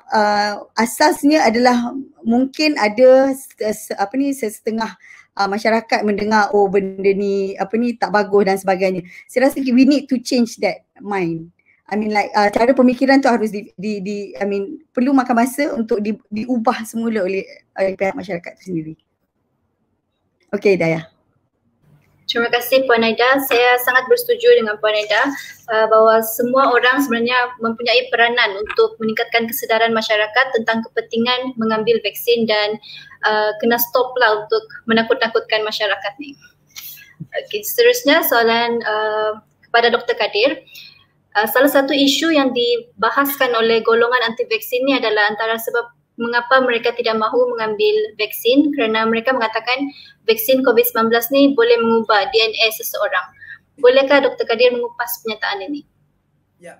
asasnya adalah mungkin ada setengah masyarakat mendengar benda ni tak bagus dan sebagainya. Saya rasa we need to change that mind. Cara pemikiran tu harus perlu makan masa untuk diubah semula oleh pihak masyarakat tu sendiri. Okey, Dayah. Terima kasih Puan Aida. Saya sangat bersetuju dengan Puan Aida bahawa semua orang sebenarnya mempunyai peranan untuk meningkatkan kesedaran masyarakat tentang kepentingan mengambil vaksin dan kena stop lah untuk menakut-nakutkan masyarakat ni. Okey, seterusnya soalan kepada Dr. Kadir. Salah satu isu yang dibahaskan oleh golongan anti vaksin ni adalah antara sebab mengapa mereka tidak mahu mengambil vaksin, kerana mereka mengatakan vaksin COVID-19 ni boleh mengubah DNA seseorang. Bolehkah Dr. Kadir mengupas pernyataan ini? Ya,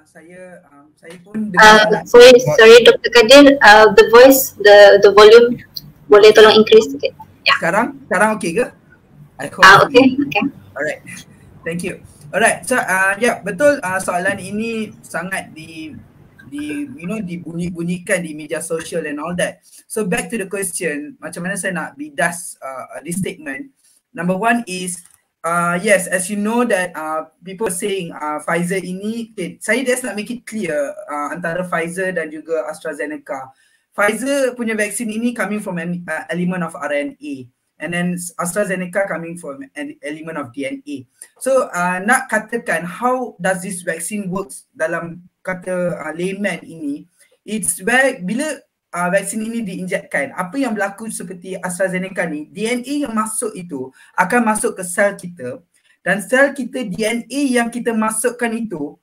saya pun sorry Dr. Kadir, the volume boleh tolong increase sikit. Ya. Sekarang okey ke? I hope. Okay. Alright. Thank you. Alright. So betul, soalan ini sangat dibunyi-bunyikan di media sosial and all that. So back to the question, macam mana saya nak bidas this statement. Number one is yes, as you know that people saying Pfizer ini, okay, saya just nak make it clear antara Pfizer dan juga AstraZeneca. Pfizer punya vaksin ini coming from an element of RNA, and then AstraZeneca coming from an element of DNA. So nak katakan how does this vaccine works dalam kata layman ini, it's where bila vaksin ini diinjekkan, apa yang berlaku seperti AstraZeneca ni, DNA yang masuk itu akan masuk ke sel kita, dan sel kita, DNA yang kita masukkan itu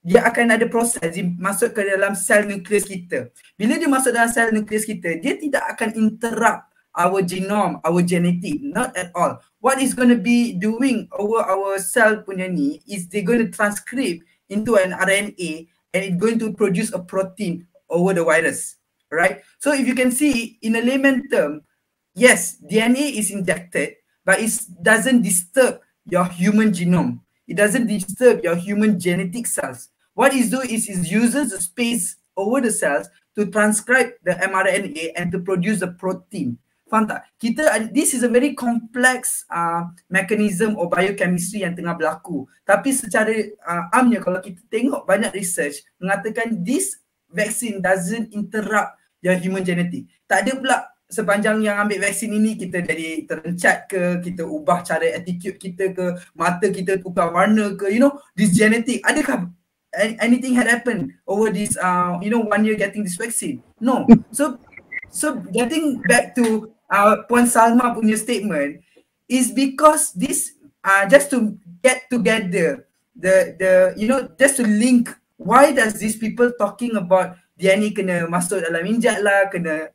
dia akan ada proses masuk ke dalam sel nukleus kita. Bila dia masuk dalam sel nukleus kita, dia tidak akan interrupt our genome, our genetic, not at all. What is going to be doing over our cell punya ni is they're going to transcribe into an RNA and it's going to produce a protein over the virus, right? So if you can see in a layman term, yes, DNA is injected, but it doesn't disturb your human genome. It doesn't disturb your human genetic cells. What it do is it uses the space over the cells to transcribe the mRNA and to produce a protein. Faham tak? This is a very complex mechanism or biochemistry yang tengah berlaku. Tapi secara amnya kalau kita tengok banyak research mengatakan this vaccine doesn't interrupt your human genetic. Tak ada pula sepanjang yang ambil vaksin ini kita jadi terencat ke, kita ubah cara attitude kita ke, mata kita tukar warna ke, this genetic. Adakah anything had happened over this 1 year getting this vaccine? No. So getting back to Puan Salma punya statement is because this just to get together just to link why does these people talking about DNA kena masuk dalam injak lah,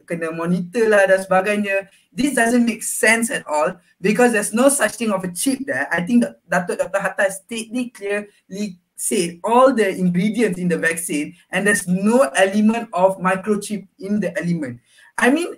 kena monitor lah dan sebagainya. This doesn't make sense at all because there's no such thing of a chip there. I think Dr. Hatta stated clearly said all the ingredients in the vaccine and there's no element of microchip in the element. I mean,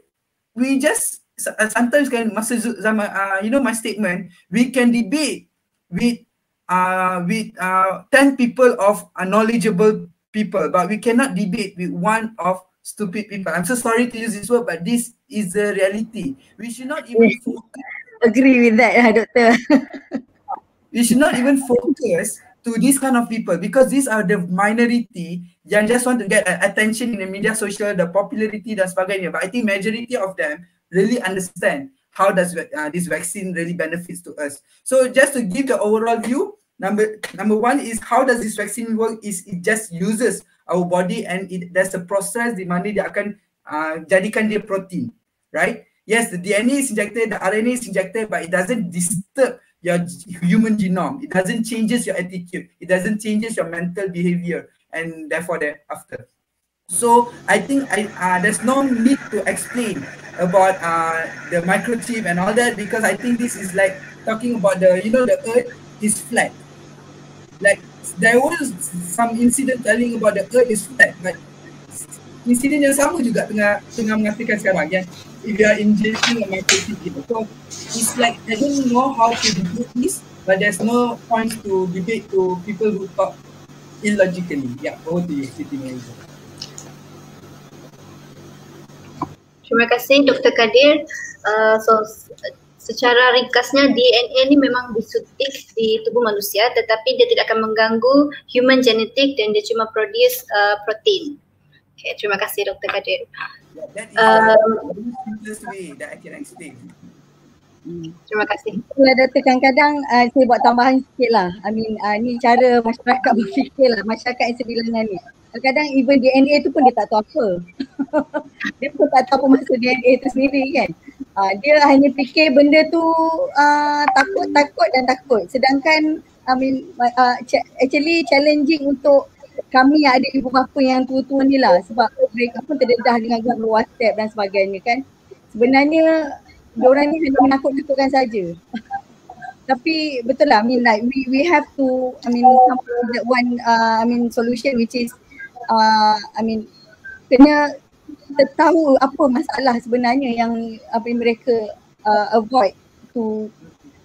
we just sometimes kan masa zaman my statement, we can debate with 10 people of knowledgeable people, but we cannot debate with one of stupid people. I'm so sorry to use this word, but this is the reality. We should not even agree with that, Doctor. We should not even focus to these kind of people because these are the minority yang just want to get attention in the media social, the popularity dan sebagainya. But I think majority of them really understand how does this vaccine really benefits to us. So just to give the overall view, number one is how does this vaccine work is it just uses our body and there's a process di mana dia akan jadikan dia protein, right? Yes, the DNA is injected, the RNA is injected, but it doesn't disturb your human genome. It doesn't changes your attitude. It doesn't changes your mental behavior and therefore thereafter. So I think there's no need to explain about the microchip and all that because I think this is like talking about the earth is flat. Like there was some incident telling about the earth is flat, but insiden yang sama juga tengah mengatakan sekarang yang if you are injecting a microchip gitu. So it's like I don't know how to debate this, but there's no point to debate to people who talk illogically. Yeah, over to you, Siti Nurhaliza. Terima kasih Dr. Kadir. Secara ringkasnya DNA ni memang disuntik di tubuh manusia tetapi dia tidak akan mengganggu human genetic dan dia cuma produce protein. Okay, terima kasih Dr. Kadir. That I can explain. Terima kasih. Doktor, kadang-kadang saya buat tambahan sikit lah. Ni cara masyarakat berfikir lah, masyarakat yang sebilangan ni. Kadang-kadang even DNA tu pun dia tak tahu apa. Dia pun tak tahu apa maksud DNA tu sendiri kan. Dia hanya fikir benda tu takut dan takut. Sedangkan actually challenging untuk kami yang ada ibu bapa yang tua-tua ni lah sebab mereka pun terdedah dengan grup WhatsApp dan sebagainya kan. Sebenarnya diorang ni hanya menakut-nakutkan saja. Tapi betul lah, we have to come up with that one solution which is kena kita tahu apa masalah sebenarnya yang apa yang mereka avoid tu,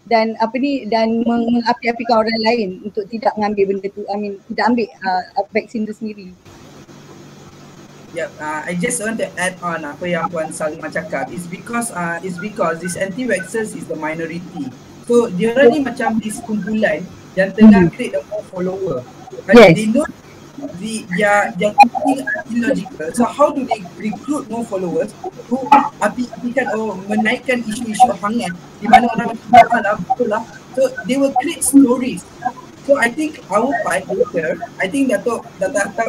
dan apa ni, dan mengapi-apikan orang lain untuk tidak mengambil benda tu, tidak ambil vaksin tu sendiri. Yeah, I just want to add on apa yang Puan Salimah cakap. It's because this anti-vaxxers is the minority. So dia ni macam this kumpulan yang tengah create a more follower. Yes. They know their thinking are illogical. So how do they recruit more followers to api-apikan atau menaikkan isu-isu hangat di mana orang betul lah. So they will create stories. So I think our part later, I think Dato'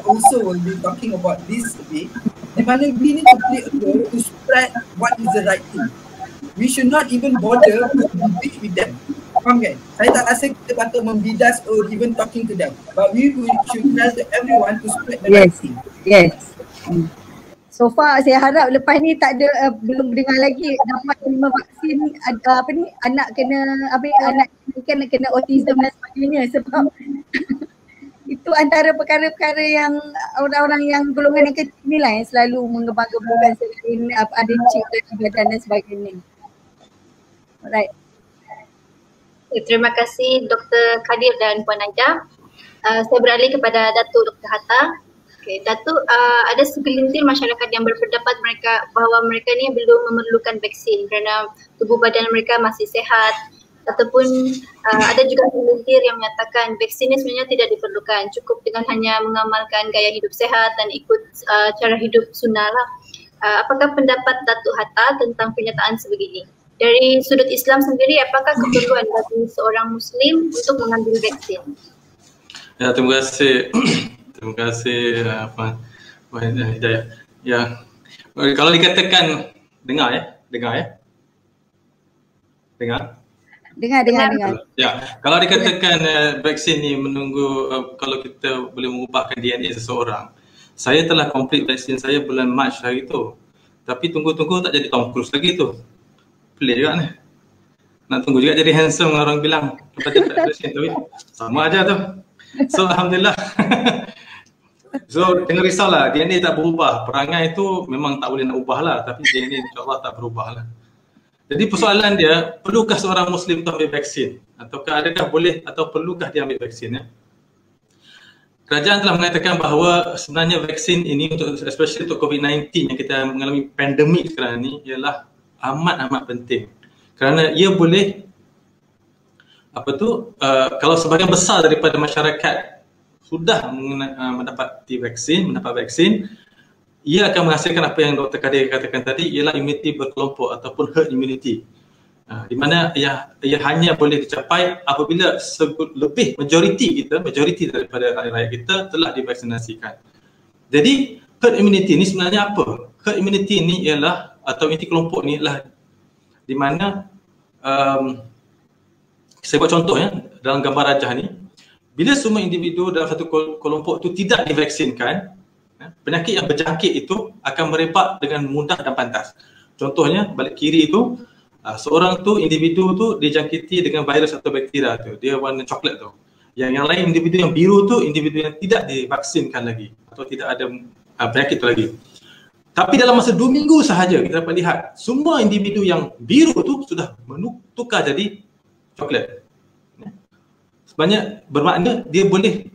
also will be talking about this today, di mana we need to play a role to spread what is the right thing. We should not even bother to debate with them. Faham kan? Saya tak rasa kita patut membidas or even talking to them. But we should tell everyone to spread the right thing. Yes. So far saya harap lepas ni tak ada belum dengar lagi dapat terima vaksin anak kena autism dan sebagainya, sebab itu antara perkara-perkara yang orang-orang yang golongan yang kecil ni lah yang selalu menggembar-gemburkan selain ada cip dan badan dan sebagainya. Alright. Terima kasih Dr. Kadir dan Puan Najah. Saya beralih kepada Datuk Dr. Hatta. Okay, Datuk, ada segelintir masyarakat yang berpendapat bahawa mereka ni belum memerlukan vaksin kerana tubuh badan mereka masih sehat, ataupun ada juga segelintir yang menyatakan vaksin ni sebenarnya tidak diperlukan, cukup dengan hanya mengamalkan gaya hidup sehat dan ikut cara hidup sunnah lah. Apakah pendapat Datuk Hatta tentang pernyataan sebegini? Dari sudut Islam sendiri, apakah keperluan bagi seorang Muslim untuk mengambil vaksin? Ya, terima kasih. Terima kasih Puan Hidayah. Ya, kalau dikatakan dengar. Ya, kalau dikatakan vaksin ni menunggu kalau kita boleh mengubahkan DNA seseorang. Saya telah complete vaksin saya bulan Mac hari tu. Tapi tunggu-tunggu tak jadi Tom Cruise lagi tu. Pelik juga ni. Nak tunggu juga jadi handsome, orang bilang lepas dapat vaksin tu. Sama aja tu. So alhamdulillah. So jangan risaulah, DNA tak berubah. Perangai itu memang tak boleh nak ubah lah, tapi DNA insyaAllah tak berubah lah. Jadi persoalan dia, perlukah seorang Muslim tu ambil vaksin? Ataukah adakah boleh atau perlukah dia ambil vaksin? Ya? Kerajaan telah mengatakan bahawa sebenarnya vaksin ini untuk especially untuk COVID-19 yang kita mengalami pandemik sekarang ni ialah amat-amat penting. Kerana ia boleh kalau sebahagian besar daripada masyarakat sudah mendapat vaksin, ia akan menghasilkan apa yang Dr. Kadir katakan tadi, ialah immunity berkelompok ataupun herd immunity. Di mana ia hanya boleh dicapai apabila majoriti daripada rakyat kita telah divaksinasikan. Jadi herd immunity ni sebenarnya apa? Herd immunity ni ialah, atau immunity kelompok ni ialah di mana saya buat contoh ya, dalam gambar rajah ni, bila semua individu dalam satu kelompok itu tidak divaksinkan, penyakit yang berjangkit itu akan merebak dengan mudah dan pantas. Contohnya balik kiri itu, seorang tu individu tu dijangkiti dengan virus atau bakteria tu, dia warna coklat tu. Yang lain individu yang biru tu individu yang tidak divaksinkan lagi atau tidak ada penyakit tu lagi. Tapi dalam masa 2 minggu sahaja kita dapat lihat semua individu yang biru tu sudah tukar jadi coklat. Sebenarnya bermakna dia boleh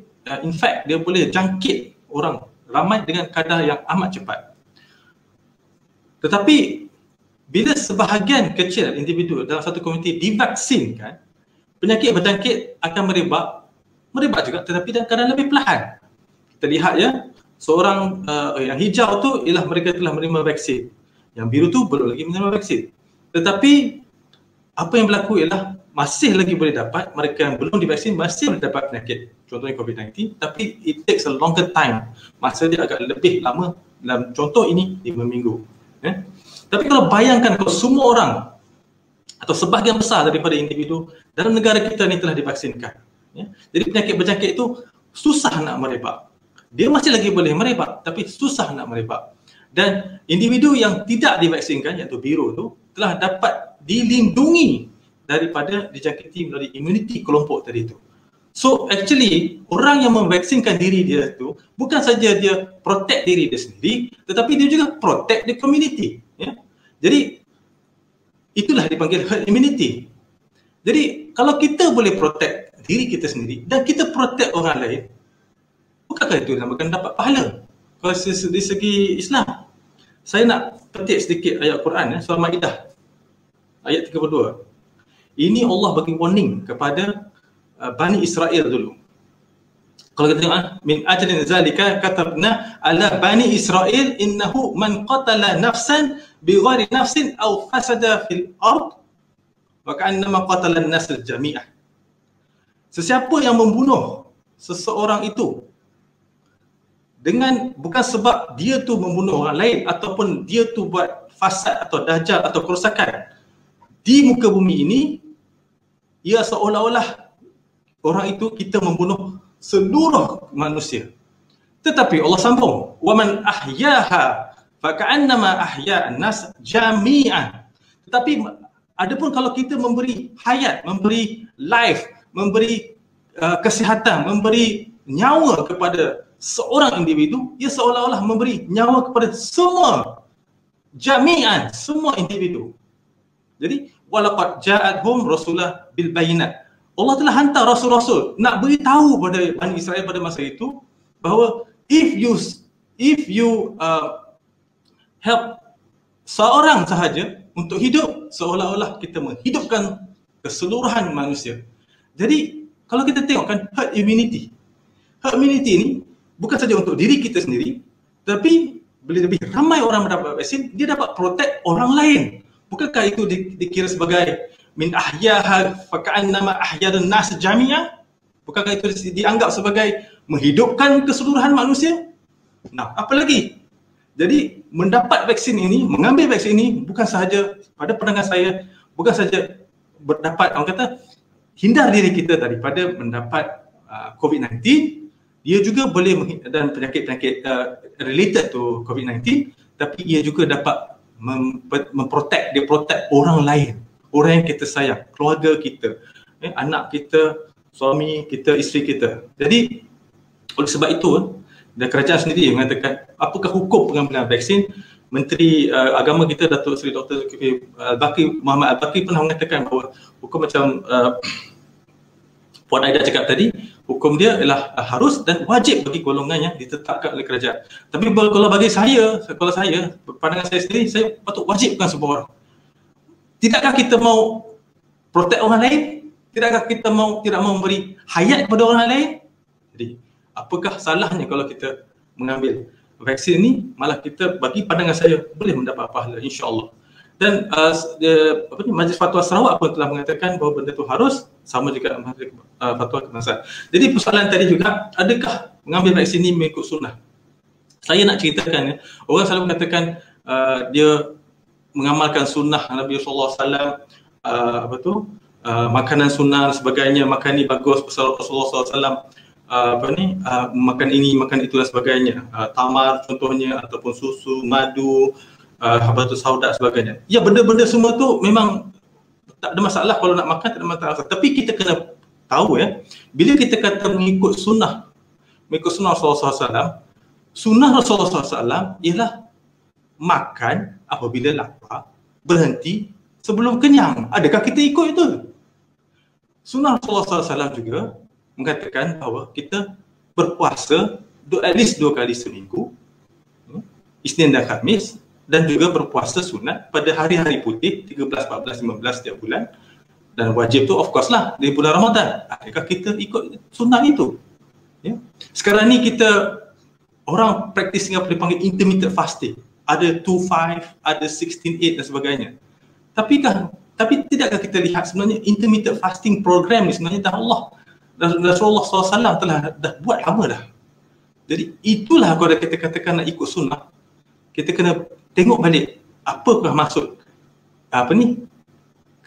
dia boleh jangkit orang ramai dengan kadar yang amat cepat. Tetapi bila sebahagian kecil individu dalam satu komuniti divaksinkan, penyakit berjangkit akan merebak juga, tetapi dalam keadaan lebih perlahan. Kita lihat ya, seorang yang hijau tu ialah mereka telah menerima vaksin, yang biru tu belum lagi menerima vaksin. Tetapi apa yang berlaku ialah masih lagi boleh dapat, mereka yang belum divaksin masih boleh dapat penyakit, contohnya COVID-19, tapi it takes a longer time. Masa dia agak lebih lama, dalam contoh ini 5 minggu. Tapi kalau bayangkan kalau semua orang atau sebahagian besar daripada individu dalam negara kita ni telah divaksinkan, jadi penyakit berjangkit itu susah nak merebak. Dia masih lagi boleh merebak, tapi susah nak merebak. Dan individu yang tidak divaksinkan, iaitu biru tu, telah dapat dilindungi daripada dijangkiti melalui immunity kelompok tadi itu. So actually orang yang memvaksinkan diri dia tu bukan saja dia protect diri dia sendiri, tetapi dia juga protect the community. Ya? Jadi itulah dipanggil herd immunity. Jadi kalau kita boleh protect diri kita sendiri dan kita protect orang lain, bukankah itu namakan dapat pahala? Kalau dari segi Islam, saya nak petik sedikit ayat Quran, surah Maidah ayat 32. Ini Allah bagi warning kepada Bani Israel dulu. Kalau kita tengok, min ajlin zalika katabna ala Bani Israel innahu man qatala nafsan bighairi nafsin aw fasada fil ard wa ka'annama qatala an-nas jami'ah. Sesiapa yang membunuh seseorang itu dengan bukan sebab dia tu membunuh orang lain ataupun dia tu buat fasad atau dajjal atau kerosakan di muka bumi ini, ia seolah-olah orang itu kita membunuh seluruh manusia. Tetapi Allah sambung, wa man ahyaha fa ka'annama ahya an-nas jami'an. Tetapi adapun kalau kita memberi hayat, memberi life, memberi kesihatan, memberi nyawa kepada seorang individu, ia seolah-olah memberi nyawa kepada semua jami'an, semua individu. Jadi walaqad ja'atuhum rasulah bil bayinat. Allah telah hantar rasul-rasul nak beritahu pada Bani Israel pada masa itu bahawa if you help seorang sahaja untuk hidup, seolah-olah kita menghidupkan keseluruhan manusia. Jadi kalau kita tengokkan herd immunity ini bukan saja untuk diri kita sendiri, tapi bila lebih ramai orang mendapat vaksin, dia dapat protect orang lain. Bukankah itu dikira sebagai min ahyaha fa ka'annama ahyadun nas jami'ah? Bukankah itu dianggap sebagai menghidupkan keseluruhan manusia? Nah, apa lagi? Jadi mendapat vaksin ini, mengambil vaksin ini bukan sahaja pada pandangan saya, bukan saja berdapat, orang kata hindar diri kita daripada mendapat COVID-19, dia juga boleh dan penyakit-penyakit related to COVID-19, tapi ia juga dapat memprotect, dia protect orang lain, orang yang kita sayang, keluarga kita, anak kita, suami kita, isteri kita. Jadi oleh sebab itu, dan kerajaan sendiri mengatakan apakah hukum pengambilan vaksin. Menteri Agama kita Datuk Seri Dr. Zulkifli Muhammad Al-Baqir pernah mengatakan bahawa hukum macam Puan Aida cakap tadi, hukum dia ialah harus dan wajib bagi golongan yang ditetapkan oleh kerajaan. Tapi kalau bagi saya, pandangan saya sendiri, saya patut wajibkan semua orang. Tidakkah kita mau protect orang lain? Tidakkah kita tidak mau memberi hayat kepada orang lain? Jadi, apakah salahnya kalau kita mengambil vaksin ini? Malah kita, bagi pandangan saya, boleh mendapat pahala, insya-Allah. Dan Majlis Fatwa Sarawak pun telah mengatakan bahawa benda itu harus, sama juga fatwa kebangsaan. Jadi persoalan tadi juga, adakah mengambil vaksin ini mengikut sunnah? Saya nak ceritakan, orang selalu mengatakan dia mengamalkan sunnah Nabi sallallahu alaihi wasallam, makanan sunnah dan sebagainya, makan ni bagus, Rasulullah SAW makan ini, makan itu dan sebagainya, tamar contohnya, ataupun susu, madu, habatus sauda sebagainya. Ya, benda-benda semua tu memang tak ada masalah kalau nak makan, tak ada masalah. Tapi kita kena tahu bila kita kata mengikut sunnah Rasulullah SAW, sunnah Rasulullah SAW ialah makan apabila lapar, berhenti sebelum kenyang. Adakah kita ikut itu? Sunnah Rasulullah SAW juga mengatakan bahawa kita berpuasa at least 2 kali seminggu, Isnin dan Khamis, dan juga berpuasa sunat pada hari-hari putih 13, 14, 15 setiap bulan, dan wajib tu of course lah di bulan Ramadan. Adakah kita ikut sunnah itu? Ya. Sekarang ni kita orang praktis yang boleh panggil intermittent fasting. Ada 2-5, ada 16-8 dan sebagainya. Tapi tidakkah kita lihat sebenarnya intermittent fasting program ni sebenarnya dah Rasulullah SAW dah buat lama dah. Jadi itulah kalau kita katakan nak ikut sunnah, kita kena tengok balik apakah maksud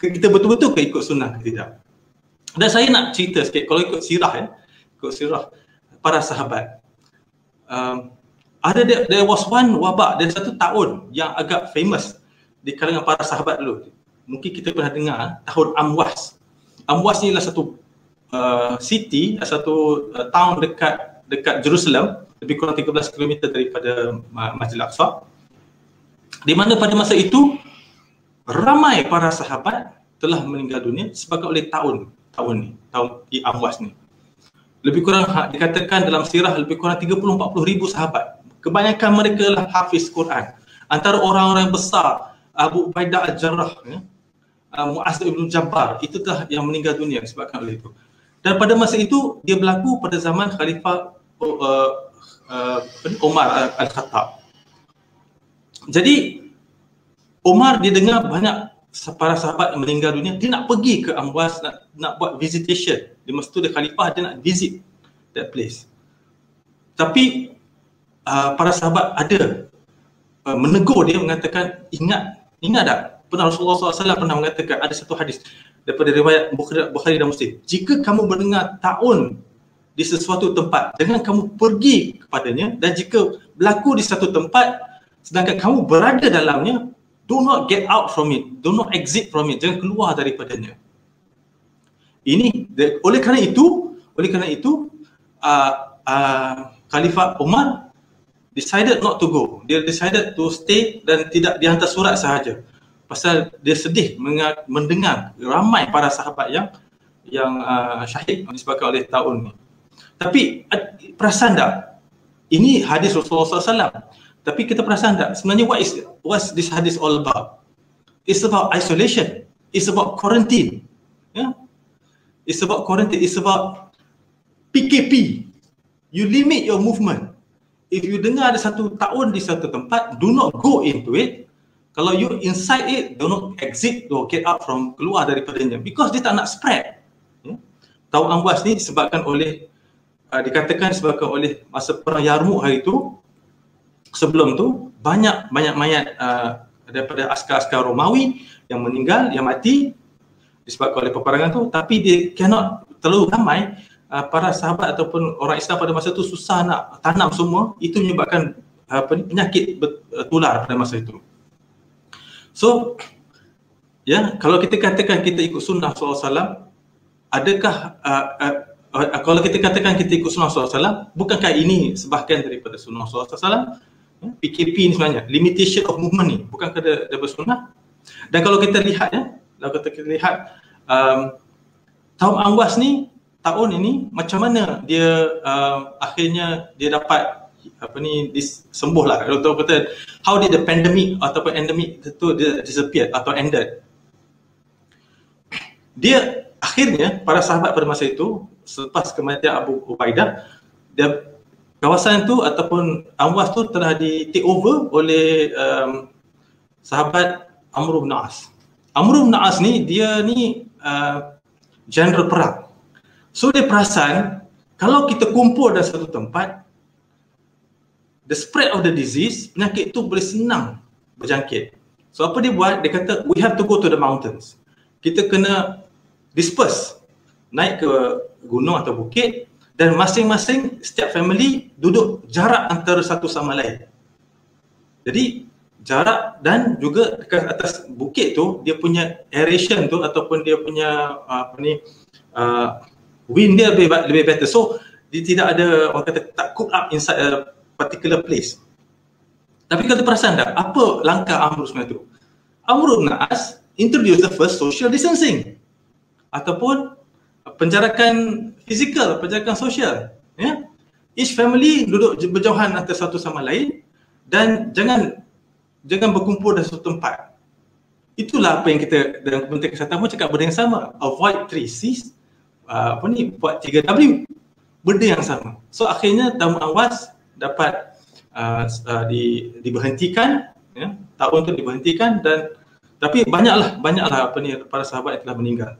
kita betul-betul ke ikut sunnah ke tidak. Dan saya nak cerita sikit, kalau ikut sirah para sahabat, there was one wabak, dari satu tahun yang agak famous di kalangan para sahabat dulu. Mungkin kita pernah dengar tahun Amwas. Amwas ni adalah satu city, satu town dekat Jerusalem, lebih kurang 13 km daripada Masjid Al-Aqsa, di mana pada masa itu ramai para sahabat telah meninggal dunia disebabkan oleh tahun Amwas ni. Lebih kurang dikatakan dalam sirah lebih kurang 30-40 ribu sahabat. Kebanyakan mereka lah hafiz Quran. Antara orang-orang besar, Abu Ubaidah Al-Jarrah, Mu'az ibn Jabbar, itu telah yang meninggal dunia disebabkan oleh itu. Dan pada masa itu dia berlaku pada zaman Khalifah Umar Al-Khattab. Jadi Umar dia dengar banyak para sahabat yang meninggal dunia, dia nak pergi ke Amwas, nak buat visitation. Di masa tu dia khalifah, dia nak visit that place. Tapi para sahabat ada menegur dia, mengatakan, ingat tak? Pernah Rasulullah SAW pernah mengatakan, ada satu hadis daripada riwayat Bukhari dan Muslim, jika kamu mendengar taun di sesuatu tempat, jangan kamu pergi kepadanya, dan jika berlaku di satu tempat sedangkan kamu berada dalamnya, do not get out from it, do not exit from it, jangan keluar daripadanya. Oleh kerana itu Khalifah Umar decided not to go. Dia decided to stay dan tidak dihantar surat sahaja. Pasal dia sedih mendengar ramai para sahabat yang syahid disebabkan oleh tahun ni. Tapi perasan tak? Ini hadis Rasulullah SAW. Tapi kita perasan tak? Sebenarnya what's this hadis all about? It's about isolation. It's about quarantine. Yeah? It's about quarantine. It's about PKP. You limit your movement. If you dengar ada satu tahun di satu tempat, do not go into it. Kalau you inside it, do not exit or get out from, keluar daripadanya. Because dia tak nak spread. Yeah? Tahun Amwas ni disebabkan oleh, dikatakan disebabkan oleh masa perang Yarmouk hari itu. Sebelum tu banyak mayat daripada askar-askar Romawi yang meninggal, yang mati disebabkan oleh peperangan tu, tapi dia cannot terlalu ramai. Para sahabat ataupun orang Islam pada masa tu susah nak tanam semua, itu menyebabkan penyakit tular pada masa itu. So kalau kita katakan kita ikut sunnah SAW, adakah kalau kita katakan kita ikut sunnah SAW, bukankah ini sebahagian daripada sunnah SAW? PKP ni sebenarnya, limitation of movement ni, bukankah daripada sunnah? Dan kalau kita lihat tahun Amwas ni, tahun ini macam mana dia akhirnya dia dapat sembuh lah. Kalau kata how did the pandemic ataupun endemic itu disappear atau ended. Dia akhirnya para sahabat pada masa itu selepas kematian Abu Ubaidah, kawasan tu ataupun Amwas tu telah di take over oleh sahabat Amr bin As. Amr bin As ni dia ni general perang. So dia perasan kalau kita kumpul dalam satu tempat, the spread of the disease, penyakit tu boleh senang berjangkit. So apa dia buat? Dia kata we have to go to the mountains. Kita kena disperse, naik ke gunung atau bukit, dan masing-masing setiap family duduk jarak antara satu sama lain. Jadi jarak, dan juga dekat atas bukit tu dia punya aeration tu ataupun dia punya wind dia lebih better. So dia tidak ada, orang kata tak cook up inside a particular place. Tapi kalau perasan tak, apa langkah Amr sebenarnya tu? Amr bin As introduce the first social distancing ataupun penjarakan fizikal, penjarakan sosial. Ya? Each family duduk berjauhan antara satu sama lain dan jangan berkumpul dalam satu tempat. Itulah apa yang kita dalam Kementerian Kesihatan pun cakap benda yang sama. Avoid 3Cs, buat 3W, benda yang sama. So akhirnya tahun Amwas dapat diberhentikan, ya? Tahun tu diberhentikan, dan tapi banyaklah para sahabat yang telah meninggal.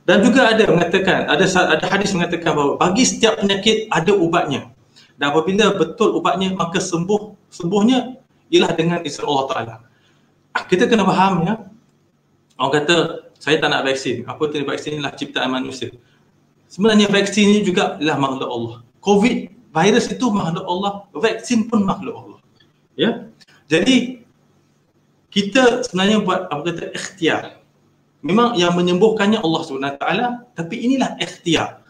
Dan juga ada mengatakan, ada hadis mengatakan bahawa bagi setiap penyakit ada ubatnya. Dan apabila betul ubatnya, maka sembuhnya ialah dengan izin Allah Ta'ala. Kita kena faham, ya. Orang kata, saya tak nak vaksin. Apa tu vaksin adalah ciptaan manusia. Sebenarnya vaksin ini juga adalah makhluk Allah. COVID virus itu makhluk Allah, vaksin pun makhluk Allah. Ya. Jadi kita sebenarnya buat apa kata ikhtiar. Memang yang menyembuhkannya Allah SWT, tapi inilah ikhtiar.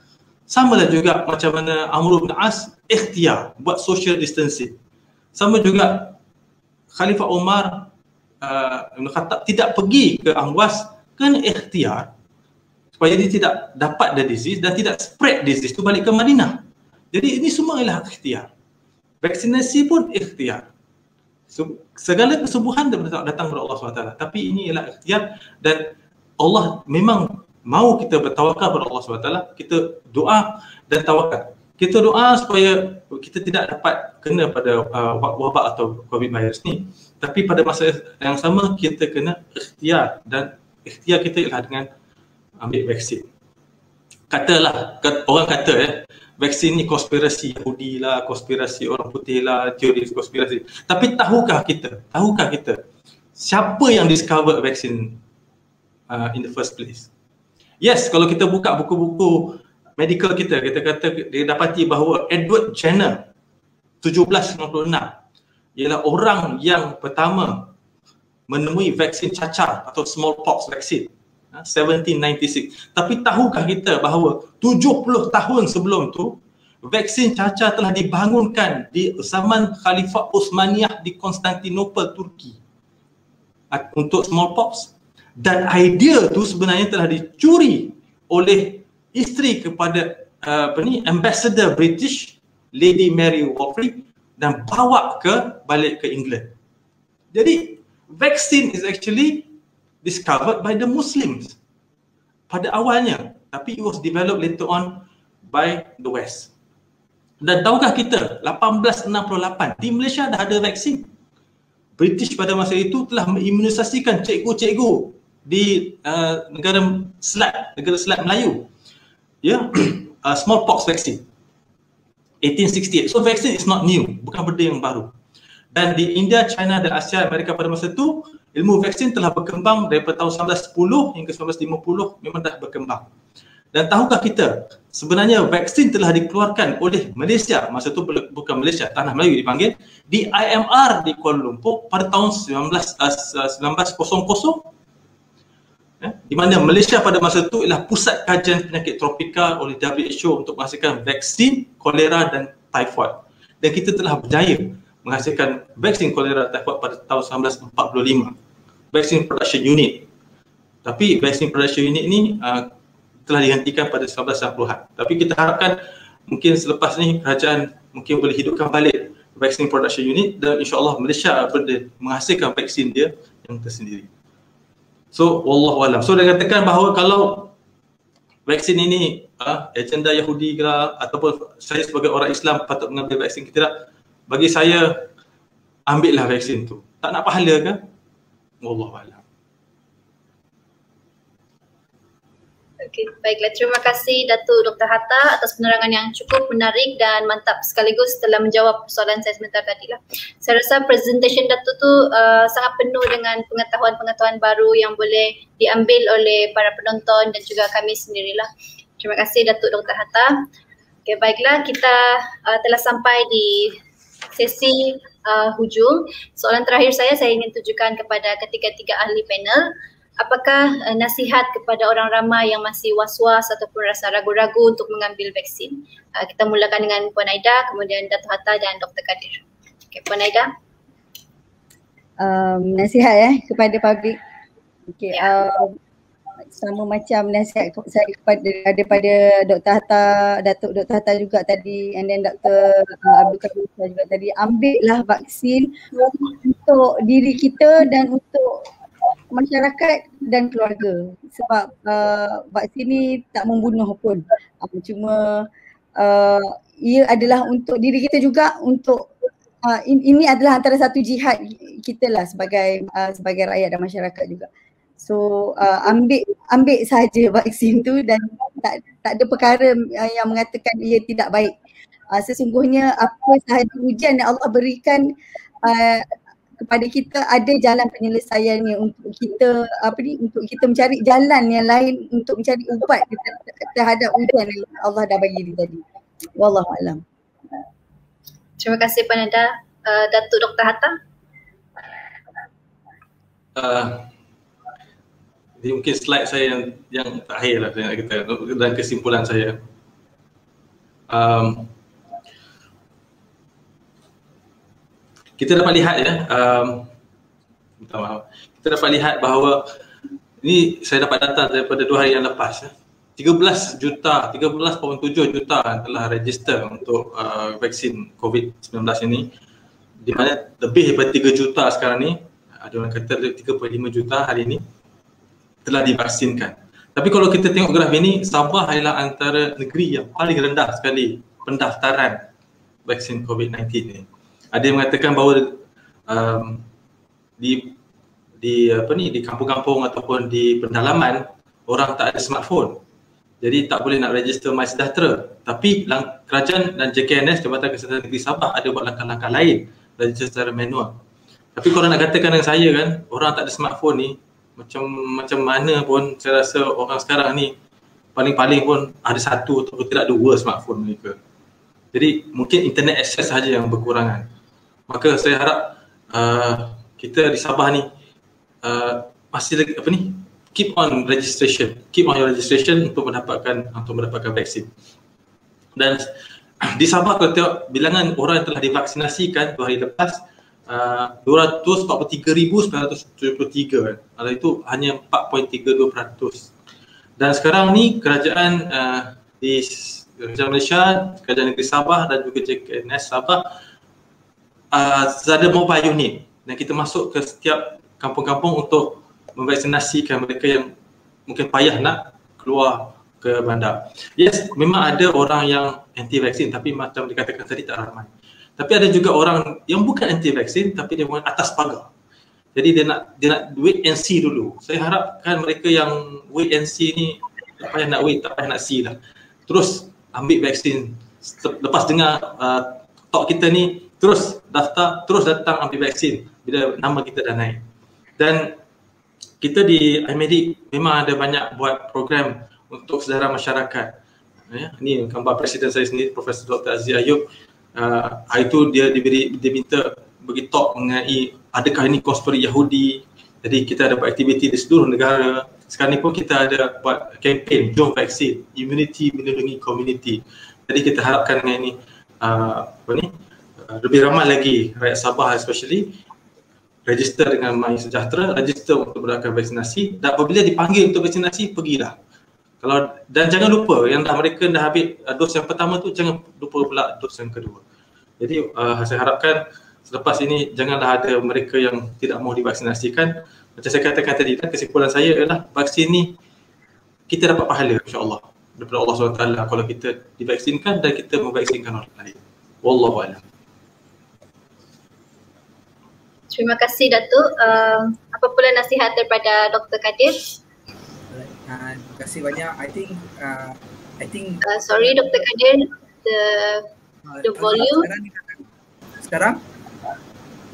Sama lah juga macam mana Amr bin As ikhtiar buat social distancing. Sama juga Khalifah Umar Ibn Khattab tidak pergi ke Amwas kerana ikhtiar supaya dia tidak dapat the disease dan tidak spread disease tu balik ke Madinah. Jadi ini semua ialah ikhtiar. Vaksinasi pun ikhtiar. Segala kesubuhan datang dari Allah SWT, tapi ini ialah ikhtiar dan Allah memang mahu kita bertawakal pada Allah SWT. Kita doa dan tawakal. Kita doa supaya kita tidak dapat kena pada wabak atau COVID virus ni. Tapi pada masa yang sama kita kena ikhtiar, dan ikhtiar kita ialah dengan ambil vaksin. Katalah, orang kata vaksin ni konspirasi Yahudi lah, konspirasi orang putih lah, teori konspirasi. Tapi tahukah kita siapa yang discover vaksin in the first place? Yes, kalau kita buka buku-buku medical kita kata dia dapati bahawa Edward Jenner 1796 ialah orang yang pertama menemui vaksin cacar atau smallpox vaksin 1796. Tapi tahukah kita bahawa 70 tahun sebelum tu vaksin cacar telah dibangunkan di zaman Khalifah Utsmaniyah di Konstantinopel, Turki untuk smallpox, dan idea tu sebenarnya telah dicuri oleh isteri kepada ambassador British Lady Mary Wolseley dan bawa balik ke England. Jadi vaksin is actually discovered by the Muslims pada awalnya, tapi it was developed later on by the West. Dan tahukah kita 1868 di Malaysia dah ada vaksin. British pada masa itu telah mengimunisasikan cikgu-cikgu di negara Selat Melayu, smallpox vaccine 1868. So vaksin is not new, bukan benda yang baru. Dan di India, China dan Asia Amerika pada masa itu, ilmu vaksin telah berkembang daripada tahun 1910 hingga 1950, memang dah berkembang. Dan tahukah kita sebenarnya vaksin telah dikeluarkan oleh Malaysia, masa itu bukan Malaysia, Tanah Melayu dipanggil, di IMR di Kuala Lumpur pada tahun 1900, di mana Malaysia pada masa itu ialah pusat kajian penyakit tropika oleh WHO untuk menghasilkan vaksin kolera dan typhoid. Dan kita telah berjaya menghasilkan vaksin kolera typhoid pada tahun 1945, vaksin production unit. Tapi vaksin production unit ini telah dihentikan pada 1990-an. Tapi kita harapkan mungkin selepas ni kerajaan mungkin boleh hidupkan balik vaksin production unit, dan insyaAllah Malaysia boleh menghasilkan vaksin dia yang tersendiri. So, wallahualam. So, dia katakan bahawa kalau vaksin ini agenda Yahudi ke, ataupun saya sebagai orang Islam patut mengambil vaksin ke tidak, bagi saya ambillah vaksin tu. Tak nak pahala ke? Wallahualam. Okey, baiklah. Terima kasih Datuk Dr. Hatta atas penerangan yang cukup menarik dan mantap sekaligus telah menjawab persoalan saya sebentar tadi lah. Saya rasa presentation Datuk tu sangat penuh dengan pengetahuan-pengetahuan baru yang boleh diambil oleh para penonton dan juga kami sendirilah. Terima kasih Datuk Dr. Hatta. Okey, baiklah, kita telah sampai di sesi hujung. Soalan terakhir saya ingin tujukan kepada ketiga-tiga ahli panel. Apakah nasihat kepada orang ramai yang masih was-was ataupun rasa ragu-ragu untuk mengambil vaksin? Kita mulakan dengan Puan Aida, kemudian Datuk Hatta dan Dr. Kadir. Okay, Puan Aida. Nasihat kepada publik. Okay, sama macam nasihat saya daripada Dr. Hatta, Datuk Dr. Hatta juga tadi, and then Dr. Abdul Kadir juga tadi. Ambillah vaksin untuk diri kita dan untuk masyarakat dan keluarga, sebab vaksin ni tak membunuh pun, cuma ia adalah untuk diri kita juga, untuk ini adalah antara satu jihad kita lah sebagai rakyat dan masyarakat juga. So ambil sahaja vaksin tu, dan tak ada perkara yang mengatakan ia tidak baik. Sesungguhnya apa sahaja ujian yang Allah berikan kepada kita, ada jalan penyelesaiannya untuk kita untuk kita mencari jalan yang lain untuk mencari ubat terhadap ujian yang Allah dah bagi tadi. Wallahualam. Terima kasih Puan Aida. Datuk Dr. Hatta. Jadi mungkin slide saya yang terakhir lah saya nak kata, dan kesimpulan saya. Kita dapat lihat ya, minta maaf. Kita dapat lihat bahawa ini saya dapat data daripada 2 hari yang lepas ya. 13.7 juta telah register untuk vaksin COVID-19 ini, di mana lebih daripada 3 juta sekarang ni, ada orang kata 3.5 juta hari ini telah divaksinkan. Tapi kalau kita tengok graf ini, Sabah adalah antara negeri yang paling rendah sekali pendaftaran vaksin COVID-19 ini. Ada yang mengatakan bahawa di kampung-kampung ataupun di pendalaman orang tak ada smartphone. Jadi tak boleh nak register MySejahtera. Tapi kerajaan dan JKNS, Jabatan Kesihatan Negeri Sabah, ada buat langkah-langkah lain, register secara manual. Tapi kalau nak katakan dengan saya kan, orang tak ada smartphone ni, macam mana pun saya rasa orang sekarang ni paling-paling pun ada 1 atau tidak 2 smartphone mereka. Jadi mungkin internet access sahaja yang berkurangan. Maka saya harap kita di Sabah ni masih keep on your registration untuk mendapatkan vaksin. Dan di Sabah kalau tengok bilangan orang yang telah divaksinasikan 2 hari lepas, 243,973 kan. Itu hanya 4.32%. Dan sekarang ni kerajaan di Kerajaan Malaysia, Kerajaan Negeri Sabah dan juga JKNS Sabah ada mobile unit, dan kita masuk ke setiap kampung-kampung untuk memvaksinasikan mereka yang mungkin payah nak keluar ke bandar. Yes, memang ada orang yang anti vaksin, tapi macam dikatakan tadi tak ramai. Tapi ada juga orang yang bukan anti vaksin tapi dia buat atas pagar. Jadi dia nak wait and see dulu. Saya harapkan mereka yang wait and see ni tak payah nak wait, tak payah nak see lah. Terus ambil vaksin. Lepas dengar talk kita ni, terus daftar, terus datang ambil vaksin bila nama kita dah naik. Dan kita di iMedic memang ada banyak buat program untuk sedaran masyarakat. Ya, ini gambar Presiden saya sendiri, Profesor Dr. Aziz Ayub. Hari itu dia minta bagi talk mengenai adakah ini konspirasi Yahudi. Jadi kita ada buat aktiviti di seluruh negara. Sekarang ni pun kita ada buat kempen Jom Vaksin, Immunity Melindungi Community. Jadi kita harapkan dengan ini lebih ramai lagi rakyat Sabah especially register dengan MySejahtera, register untuk mendapatkan vaksinasi, dan apabila dipanggil untuk vaksinasi, pergilah. Dan jangan lupa yang mereka dah ambil dos yang pertama tu, jangan lupa pula dos yang kedua. Jadi saya harapkan selepas ini janganlah ada mereka yang tidak mahu divaksinasikan. Macam saya katakan tadi, kesimpulan saya adalah vaksin ni kita dapat pahala insya-Allah daripada Allah SWT kalau kita divaksinkan dan kita memvaksinkan orang lain. Wallahu a'lam. Terima kasih Datuk. Apa pula nasihat daripada Dr. Kadir? Terima kasih banyak. I think sorry Dr. Kadir, the volume. Sekarang?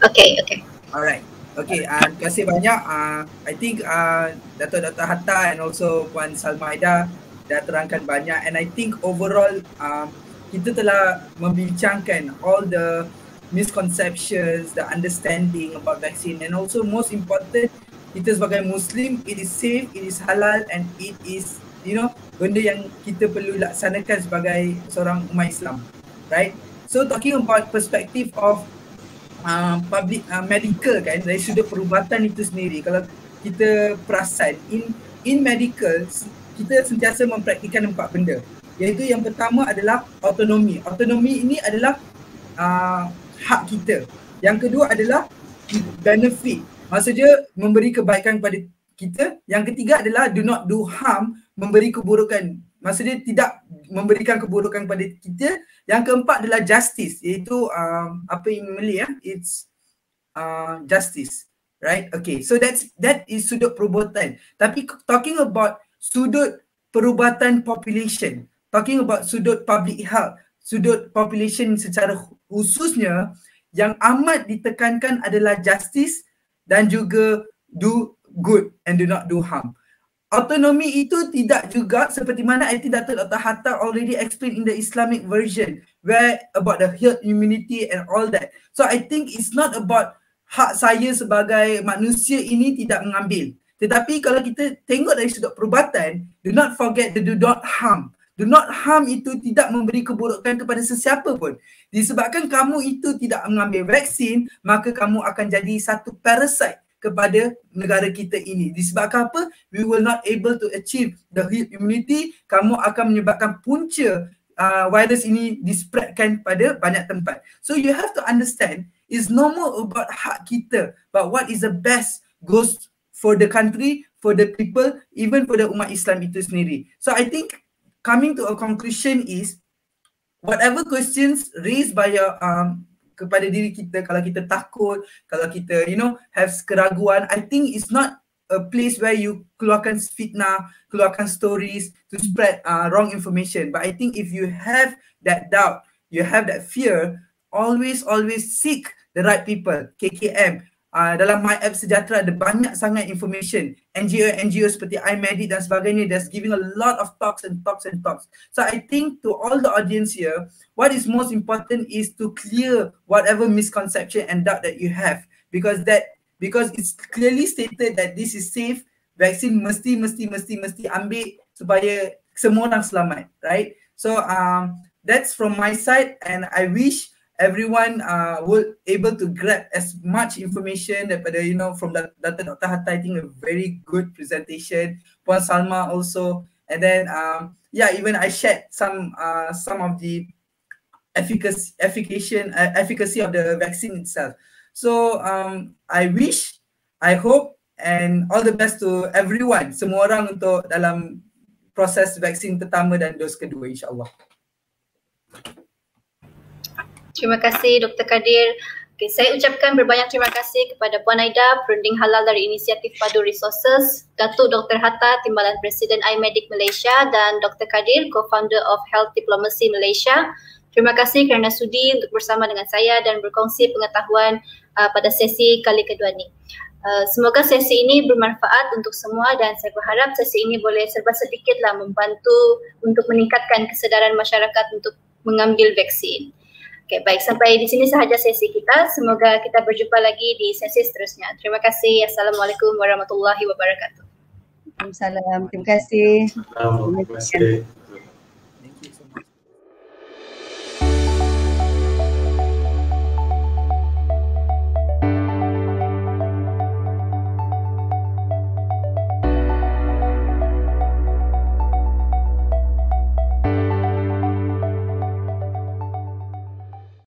Okay. Alright. Okay, terima kasih banyak. I think Datuk Dr. Hatta and also Puan Salma Aida dah terangkan banyak, and I think overall kita telah membincangkan all the misconceptions, the understanding about vaccine, and also most important, kita sebagai Muslim, it is safe, it is halal, and it is, benda yang kita perlu laksanakan sebagai seorang umat Islam, right? So talking about perspective of public medical kan, dari sudut perubatan itu sendiri, kalau kita perasan in medical, kita sentiasa mempraktikkan 4 benda, iaitu yang pertama adalah autonomi. Autonomi ini adalah hak kita. Yang kedua adalah benefit, maksudnya memberi kebaikan kepada kita. Yang ketiga adalah do not do harm, memberi keburukan, maksudnya tidak memberikan keburukan kepada kita. Yang keempat adalah justice, iaitu apa in Malay it's justice, right? Okay, so that is sudut perubatan. Tapi talking about sudut perubatan population, talking about sudut public health, sudut population secara khususnya, yang amat ditekankan adalah justice dan juga do good and do not do harm. Autonomi itu tidak juga seperti mana I think Dr. Hatta already explained in the Islamic version, where about the herd immunity and all that. So I think it's not about hak saya sebagai manusia ini tidak mengambil. Tetapi kalau kita tengok dari sudut perubatan, do not forget the do not harm. Do not harm itu tidak memberi keburukan kepada sesiapa pun. Disebabkan kamu itu tidak mengambil vaksin, maka kamu akan jadi satu parasite kepada negara kita ini. Disebabkan apa? We will not able to achieve the herd immunity. Kamu akan menyebabkan punca virus ini dispreadkan pada banyak tempat. So you have to understand, it's no more about hak kita, but what is the best goes for the country, for the people, even for the umat Islam itu sendiri. So I think coming to a conclusion is, whatever questions raised by your kepada diri kita, kalau kita takut, kalau kita have keraguan, I think it's not a place where you keluarkan fitnah, keluarkan stories to spread wrong information. But I think if you have that doubt, you have that fear, always seek the right people. KKM, dalam My App Sejahtera ada banyak sangat information. NGO seperti iMedic dan sebagainya, that's giving a lot of talks. So I think to all the audience here, what is most important is to clear whatever misconception and doubt that you have, because it's clearly stated that this is safe. Vaksin mesti ambil supaya semua orang selamat, right? So that's from my side, and I wish everyone will able to grab as much information daripada from Dr. Hatta. I think a very good presentation. Puan Salma also, and then even I shared some of the efficacy of the vaccine itself. So I wish, I hope, and all the best to everyone, semua orang untuk dalam proses vaksin pertama dan dos kedua, insyaAllah. Terima kasih Dr. Kadir. Okay, saya ucapkan berbanyak terima kasih kepada Puan Aida, Perunding Halal dari Inisiatif Padu Resources, Datuk Dr. Hatta, Timbalan Presiden iMedic Malaysia, dan Dr. Kadir, Co-Founder of Health Diplomacy Malaysia. Terima kasih kerana sudi untuk bersama dengan saya dan berkongsi pengetahuan pada sesi kali kedua ni. Semoga sesi ini bermanfaat untuk semua, dan saya berharap sesi ini boleh serba sedikitlah membantu untuk meningkatkan kesedaran masyarakat untuk mengambil vaksin. Okay, baik, sampai di sini sahaja sesi kita. Semoga kita berjumpa lagi di sesi seterusnya. Terima kasih. Assalamualaikum warahmatullahi wabarakatuh. Waalaikumsalam. Terima kasih. Terima kasih.